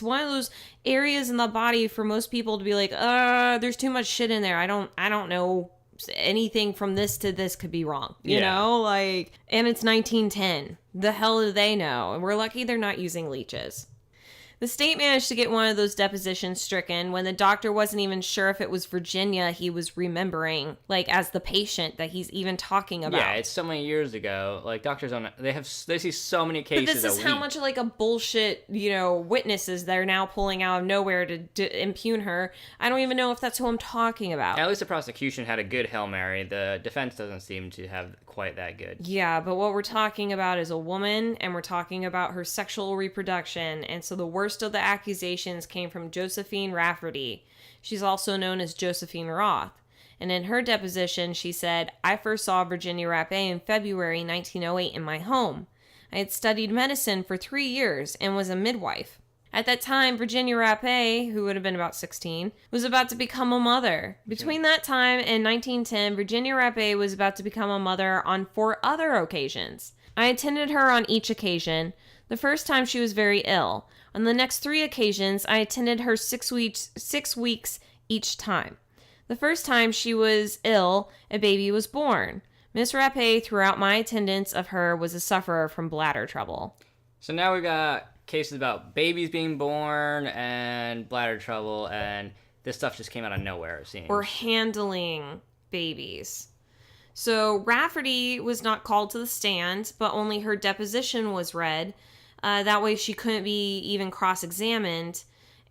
one of those areas in the body for most people to be like, there's too much shit in there. I don't know. Anything from this to this could be wrong, you know, and it's 1910. The hell do they know? And we're lucky they're not using leeches. The state managed to get one of those depositions stricken when the doctor wasn't even sure if it was Virginia he was remembering, as the patient that he's even talking about. Yeah, it's so many years ago. Doctors they see so many cases. But this is how much a bullshit, witnesses they're now pulling out of nowhere to impugn her. I don't even know if that's who I'm talking about. At least the prosecution had a good Hail Mary. The defense doesn't seem to have quite that good. Yeah, but what we're talking about is a woman, and we're talking about her sexual reproduction, and so the worst of the accusations came from Josephine Rafferty. She's also known as Josephine Roth. And in her deposition, she said, I first saw Virginia Rappe in February 1908 in my home. I had studied medicine for 3 years and was a midwife. At that time, Virginia Rappe, who would have been about 16, was about to become a mother. Between that time and 1910, Virginia Rappe was about to become a mother on 4 other occasions. I attended her on each occasion. The first time she was very ill. On the next 3 occasions, I attended her 6 weeks each time. The first time she was ill, a baby was born. Miss Rappe, throughout my attendance of her, was a sufferer from bladder trouble. So now we got cases about babies being born and bladder trouble, and this stuff just came out of nowhere, it seems. Or handling babies. So Rafferty was not called to the stand, but only her deposition was read. That way she couldn't be even cross-examined.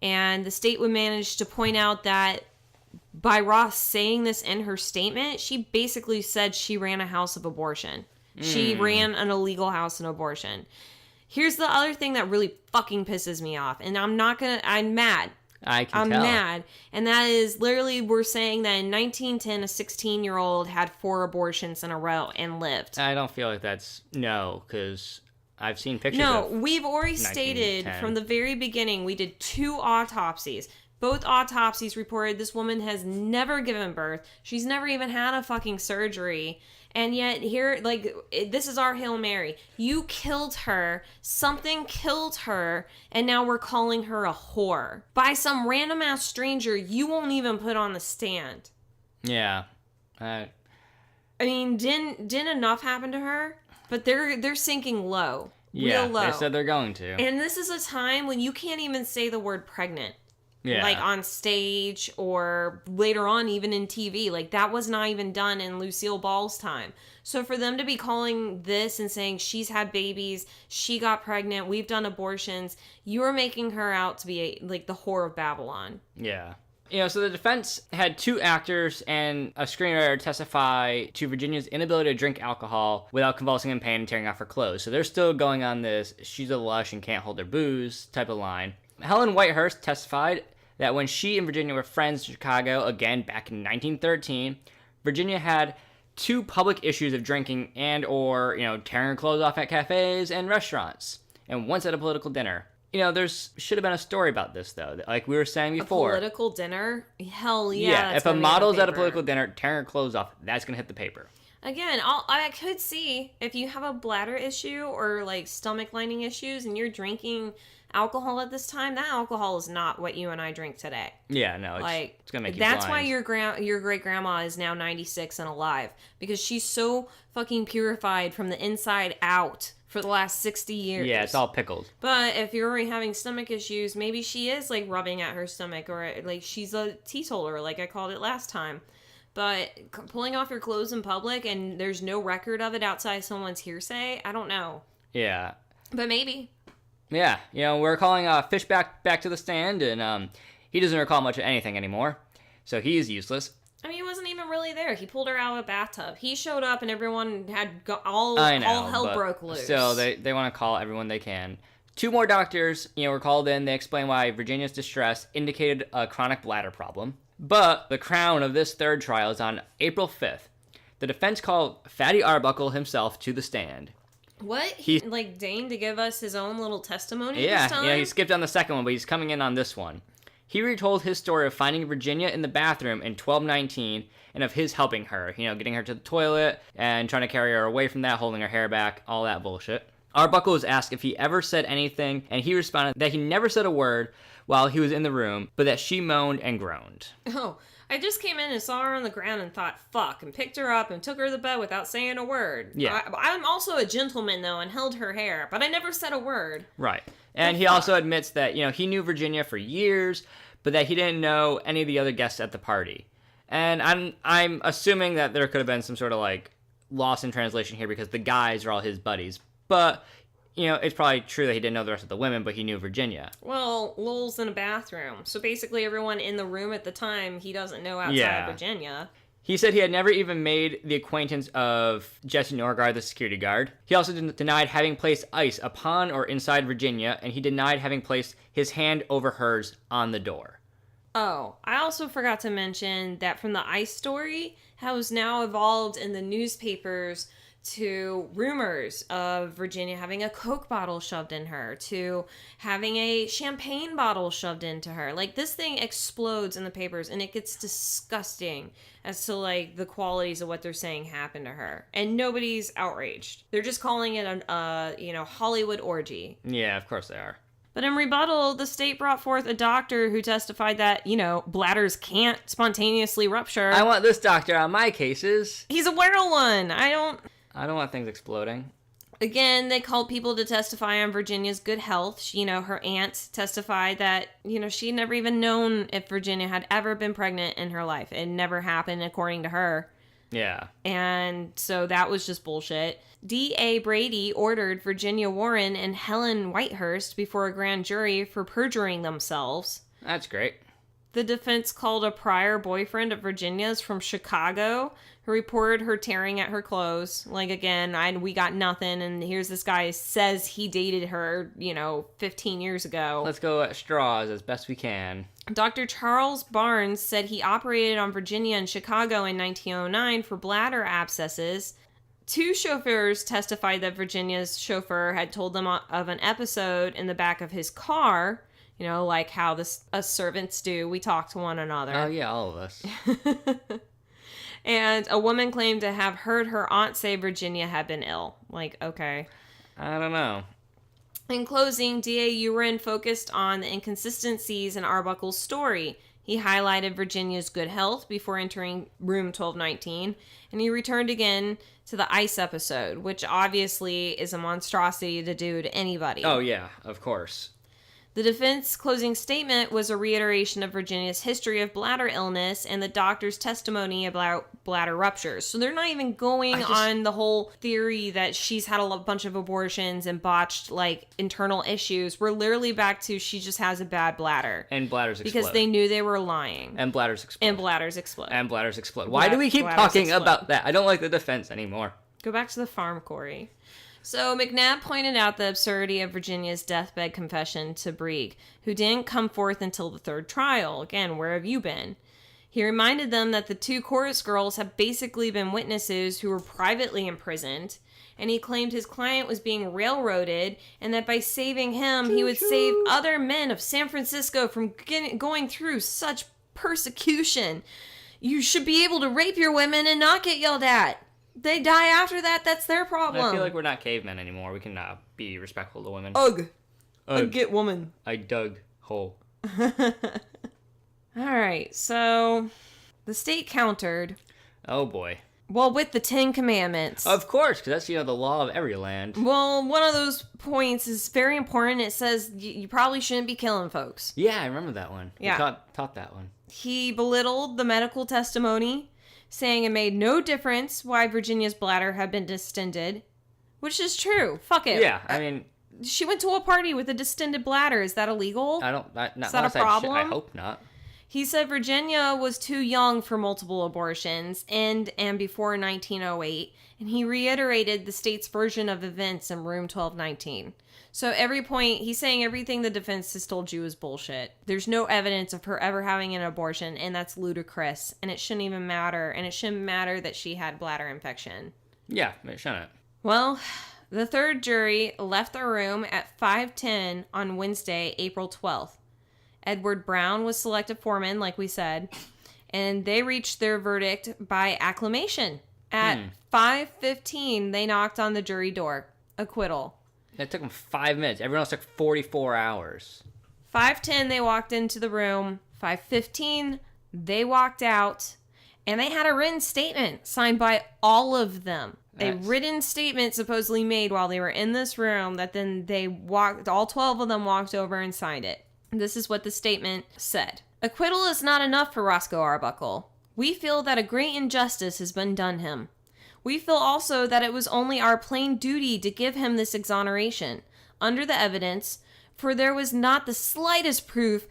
And the state would manage to point out that by Ross saying this in her statement, she basically said she ran a house of abortion. She ran an illegal house of abortion. Here's the other thing that really fucking pisses me off. And I'm mad. I'm mad. And that is literally we're saying that in 1910, a 16-year-old had 4 abortions in a row and lived. I don't feel like that's... No, because I've seen pictures of we've already stated from the very beginning we did 2 autopsies. Both autopsies reported this woman has never given birth. She's never even had a fucking surgery. And yet here, like, this is our Hail Mary. You killed her. Something killed her. And now we're calling her a whore. By some random ass stranger you won't even put on the stand. Yeah. I mean, didn't enough happen to her? But they're sinking low. Yeah, real low. They said they're going to. And this is a time when you can't even say the word pregnant. Yeah. Like on stage or later on even in TV. Like that was not even done in Lucille Ball's time. So for them to be calling this and saying she's had babies, she got pregnant, we've done abortions, you're making her out to be like the whore of Babylon. Yeah. So the defense had 2 actors and a screenwriter testify to Virginia's inability to drink alcohol without convulsing in pain and tearing off her clothes. So they're still going on this she's a lush and can't hold her booze type of line. Helen Whitehurst testified that when she and Virginia were friends in Chicago, again back in 1913, Virginia had 2 public issues of drinking and or, tearing her clothes off at cafes and restaurants, and once at a political dinner. There's should have been a story about this, though. Like we were saying before. A political dinner? Hell yeah. Yeah, if a model's at a political dinner tearing her clothes off, that's going to hit the paper. Again, I could see if you have a bladder issue or like stomach lining issues and you're drinking alcohol at this time, that alcohol is not what you and I drink today. Yeah, no, it's gonna make you that's blind. why your great grandma is now 96 and alive, because she's so fucking purified from the inside out for the last 60 years. Yeah, it's all pickled. But if you're already having stomach issues, maybe she is like rubbing at her stomach, or like she's a teetotaler like I called it last time. But pulling off your clothes in public and there's no record of it outside someone's hearsay, I don't know. Yeah. But maybe. Yeah, we're calling Fish back to the stand, and he doesn't recall much of anything anymore, so he's useless. I mean, he wasn't even really there. He pulled her out of a bathtub. He showed up, and everyone had all hell broke loose. So they want to call everyone they can. 2 more doctors, were called in. They explained why Virginia's distress indicated a chronic bladder problem. But the crown of this 3rd trial is on April 5th. The defense called Fatty Arbuckle himself to the stand. What? He deigned to give us his own little testimony this time? Yeah, he skipped on the second one, but he's coming in on this one. He retold his story of finding Virginia in the bathroom in 1219 and of his helping her, getting her to the toilet and trying to carry her away from that, holding her hair back, all that bullshit. Arbuckle was asked if he ever said anything, and he responded that he never said a word while he was in the room, but that she moaned and groaned. Oh, I just came in and saw her on the ground and thought, fuck, and picked her up and took her to the bed without saying a word. Yeah. I'm also a gentleman, though, and held her hair, but I never said a word. Right. And he also admits that, he knew Virginia for years, but that he didn't know any of the other guests at the party. And I'm assuming that there could have been some sort of, loss in translation here because the guys are all his buddies. But, it's probably true that he didn't know the rest of the women, but he knew Virginia. Well, Lowell's in a bathroom. So basically everyone in the room at the time he doesn't know outside of Virginia. He said he had never even made the acquaintance of Jesse Norgard, the security guard. He also denied having placed ice upon or inside Virginia, and he denied having placed his hand over hers on the door. Oh, I also forgot to mention that from the ice story has now evolved in the newspapers to rumors of Virginia having a Coke bottle shoved in her, to having a champagne bottle shoved into her. This thing explodes in the papers, and it gets disgusting as to, the qualities of what they're saying happened to her. And nobody's outraged. They're just calling it a Hollywood orgy. Yeah, of course they are. But in rebuttal, the state brought forth a doctor who testified that, bladders can't spontaneously rupture. I want this doctor on my cases. He's a werewolf. I don't want things exploding. Again, they called people to testify on Virginia's good health. She, her aunt testified that, she'd never even known if Virginia had ever been pregnant in her life. It never happened, according to her. Yeah. And so that was just bullshit. D.A. Brady ordered Virginia Warren and Helen Whitehurst before a grand jury for perjuring themselves. That's great. The defense called a prior boyfriend of Virginia's from Chicago who reported her tearing at her clothes. Like, again, we got nothing, and here's this guy says he dated her, 15 years ago. Let's go at straws as best we can. Dr. Charles Barnes said he operated on Virginia and Chicago in 1909 for bladder abscesses. 2 chauffeurs testified that Virginia's chauffeur had told them of an episode in the back of his car, like how us servants do. We talk to one another. Oh, yeah, all of us. And a woman claimed to have heard her aunt say Virginia had been ill. Like, okay. I don't know. In closing, D.A. Uren focused on the inconsistencies in Arbuckle's story. He highlighted Virginia's good health before entering room 1219, and he returned again to the ice episode, which obviously is a monstrosity to do to anybody. Oh, yeah, of course. The defense closing statement was a reiteration of Virginia's history of bladder illness and the doctor's testimony about bladder ruptures. So they're not even going on the whole theory that she's had a bunch of abortions and botched, internal issues. We're literally back to she just has a bad bladder. And bladders explode. Because they knew they were lying. And bladders explode. And bladders explode. And bladders explode. Why do we keep talking about that? I don't like the defense anymore. Go back to the farm, Corey. So McNabb pointed out the absurdity of Virginia's deathbed confession to Brieg, who didn't come forth until the 3rd trial. Again, where have you been? He reminded them that the 2 chorus girls have basically been witnesses who were privately imprisoned, and he claimed his client was being railroaded, and that by saving him, he would save other men of San Francisco from going through such persecution. You should be able to rape your women and not get yelled at. They die after that, that's their problem. I feel like we're not cavemen anymore. We can be respectful to women. Ugh. Get woman. I dug hole. Alright, so the state countered. Oh boy. Well, with the 10 Commandments. Of course, because that's, the law of every land. Well, one of those points is very important. It says you probably shouldn't be killing folks. Yeah, I remember that one. Yeah. We taught that one. He belittled the medical testimony, saying it made no difference why Virginia's bladder had been distended, which is true. Fuck it. Yeah, I mean... She went to a party with a distended bladder. Is that illegal? Is that a problem? I hope not. He said Virginia was too young for multiple abortions and before 1908, and he reiterated the state's version of events in room 1219. So every point, he's saying everything the defense has told you is bullshit. There's no evidence of her ever having an abortion, and that's ludicrous, and it shouldn't even matter, and it shouldn't matter that she had bladder infection. Yeah, it shouldn't. Well, the 3rd jury left the room at 5:10 on Wednesday, April 12th. Edward Brown was selected foreman, like we said, and they reached their verdict by acclamation. At 5:15, they knocked on the jury door. Acquittal. It took them 5 minutes. Everyone else took 44 hours. 5:10, they walked into the room. 5:15, they walked out. And they had a written statement signed by all of them. A written statement supposedly made while they were in this room that then all 12 of them walked over and signed it. This is what the statement said. Acquittal is not enough for Roscoe Arbuckle. We feel that a great injustice has been done him. We feel also that it was only our plain duty to give him this exoneration, under the evidence, for there was not the slightest proof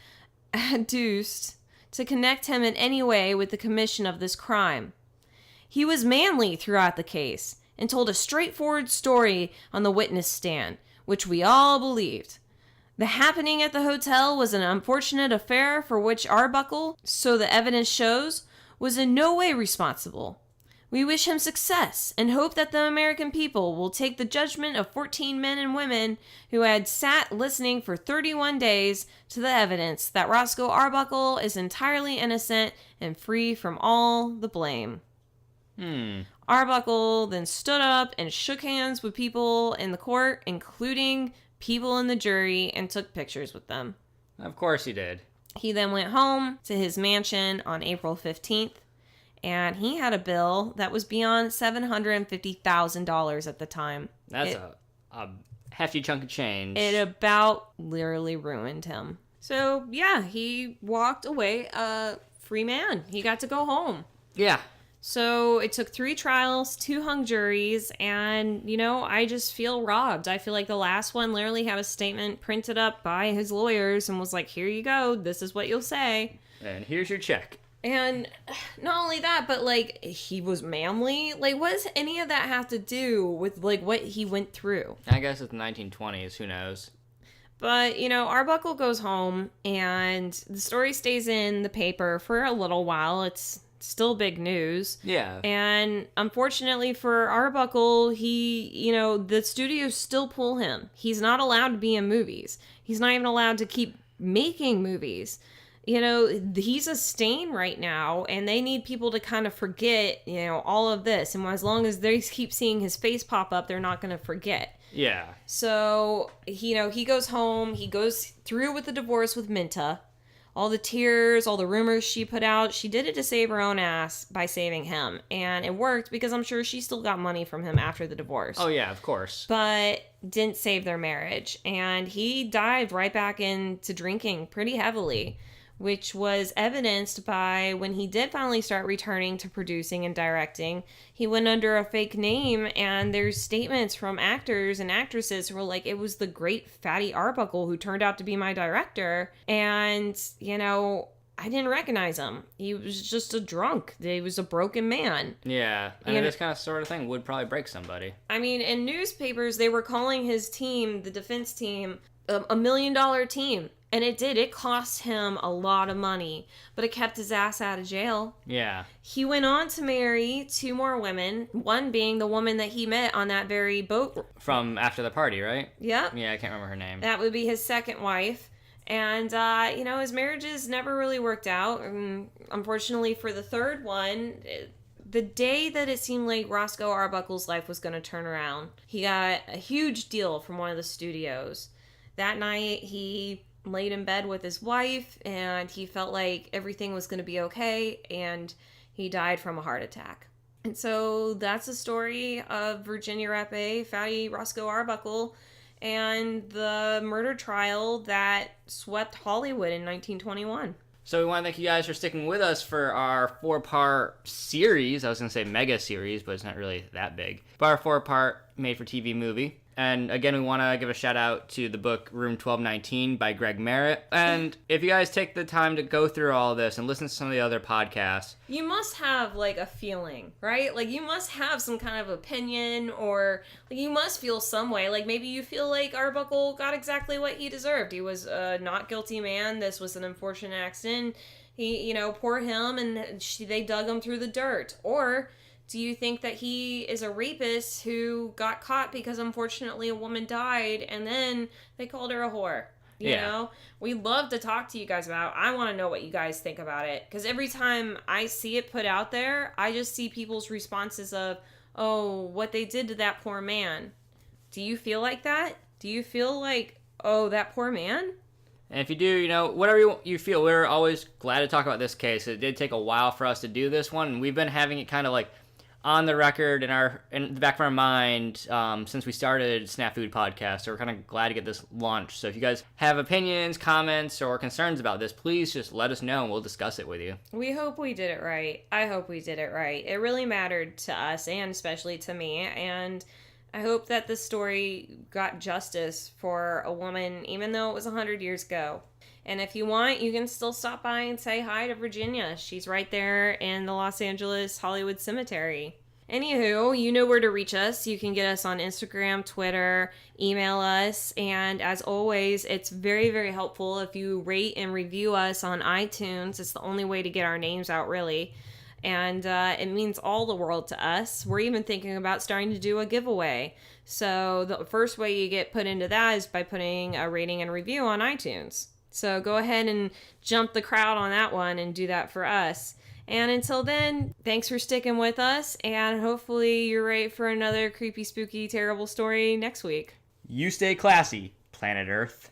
adduced to connect him in any way with the commission of this crime. He was manly throughout the case, and told a straightforward story on the witness stand, which we all believed. The happening at the hotel was an unfortunate affair for which Arbuckle, so the evidence shows, was in no way responsible. We wish him success and hope that the American people will take the judgment of 14 men and women who had sat listening for 31 days to the evidence that Roscoe Arbuckle is entirely innocent and free from all the blame. Arbuckle then stood up and shook hands with people in the court, including people in the jury, and took pictures with them. Of course he did. He then went home to his mansion on April 15th, And he had a bill that was beyond $750,000 at the time. That's a hefty chunk of change. It about literally ruined him. So, yeah, he walked away a free man. He got to go home. Yeah. So it took 3 trials, 2 hung juries, and, I just feel robbed. I feel like the last one literally had a statement printed up by his lawyers and was like, here you go, this is what you'll say. And here's your check. And not only that, but, like, he was manly. Like, what does any of that have to do with, like, what he went through? I guess it's the 1920s, who knows? But, Arbuckle goes home, and the story stays in the paper for a little while. It's still big news. Yeah. And unfortunately for Arbuckle, the studios still pull him. He's not allowed to be in movies. He's not even allowed to keep making movies. He's a stain right now, and they need people to kind of forget, all of this. And as long as they keep seeing his face pop up, they're not going to forget. Yeah. So, he goes home. He goes through with the divorce with Minta. All the tears, all the rumors she put out, she did it to save her own ass by saving him. And it worked because I'm sure she still got money from him after the divorce. Oh, yeah, of course. But didn't save their marriage. And he dived right back into drinking pretty heavily, which was evidenced by when he did finally start returning to producing and directing. He went under a fake name, and there's statements from actors and actresses who were like, it was the great Fatty Arbuckle who turned out to be my director. And, I didn't recognize him. He was just a drunk. He was a broken man. Yeah, this kind of sort of thing would probably break somebody. I mean, in newspapers, they were calling his team, the defense team, a $1 million team. And it did. It cost him a lot of money, but it kept his ass out of jail. Yeah. He went on to marry 2 more women, one being the woman that he met on that very boat. From after the party, right? Yep. Yeah, I can't remember her name. That would be his second wife. And, his marriages never really worked out. And unfortunately for the third one, the day that it seemed like Roscoe Arbuckle's life was going to turn around, he got a huge deal from one of the studios. That night, he laid in bed with his wife, and he felt like everything was going to be okay, and he died from a heart attack. And so that's the story of Virginia Rappe, Fatty Roscoe Arbuckle, and the murder trial that swept Hollywood in 1921. So we want to thank you guys for sticking with us for our 4-part series. I was going to say mega series, but it's not really that big. But our 4-part made-for-TV movie. And again, we want to give a shout out to the book Room 1219 by Greg Merritt. And if you guys take the time to go through all this and listen to some of the other podcasts, you must have like a feeling, right? Like you must have some kind of opinion, or like you must feel some way. Like maybe you feel like Arbuckle got exactly what he deserved. He was a not guilty man. This was an unfortunate accident. He, poor him, and they dug him through the dirt. Or do you think that he is a rapist who got caught because unfortunately a woman died and then they called her a whore? You know? We love to talk to you guys about it. I want to know what you guys think about it. Because every time I see it put out there, I just see people's responses of, oh, what they did to that poor man. Do you feel like that? Do you feel like, oh, that poor man? And if you do, whatever you feel, we're always glad to talk about this case. It did take a while for us to do this one, and we've been having it kind of like on the record in the back of our mind since we started Snafud podcast. So we're kind of glad to get this launched. So if you guys have opinions, comments, or concerns about this, please just let us know and we'll discuss it with you. We hope we did it right. I hope we did it right. It really mattered to us, and especially to me, and I hope that this story got justice for a woman, even though it was 100 years ago. And if you want, you can still stop by and say hi to Virginia. She's right there in the Los Angeles Hollywood Cemetery. Anywho, you know where to reach us. You can get us on Instagram, Twitter, email us. And as always, it's very, very helpful if you rate and review us on iTunes. It's the only way to get our names out, really. And it means all the world to us. We're even thinking about starting to do a giveaway. So the first way you get put into that is by putting a rating and review on iTunes. So go ahead and jump the crowd on that one and do that for us. And until then, thanks for sticking with us, and hopefully you're ready for another creepy, spooky, terrible story next week. You stay classy, planet Earth.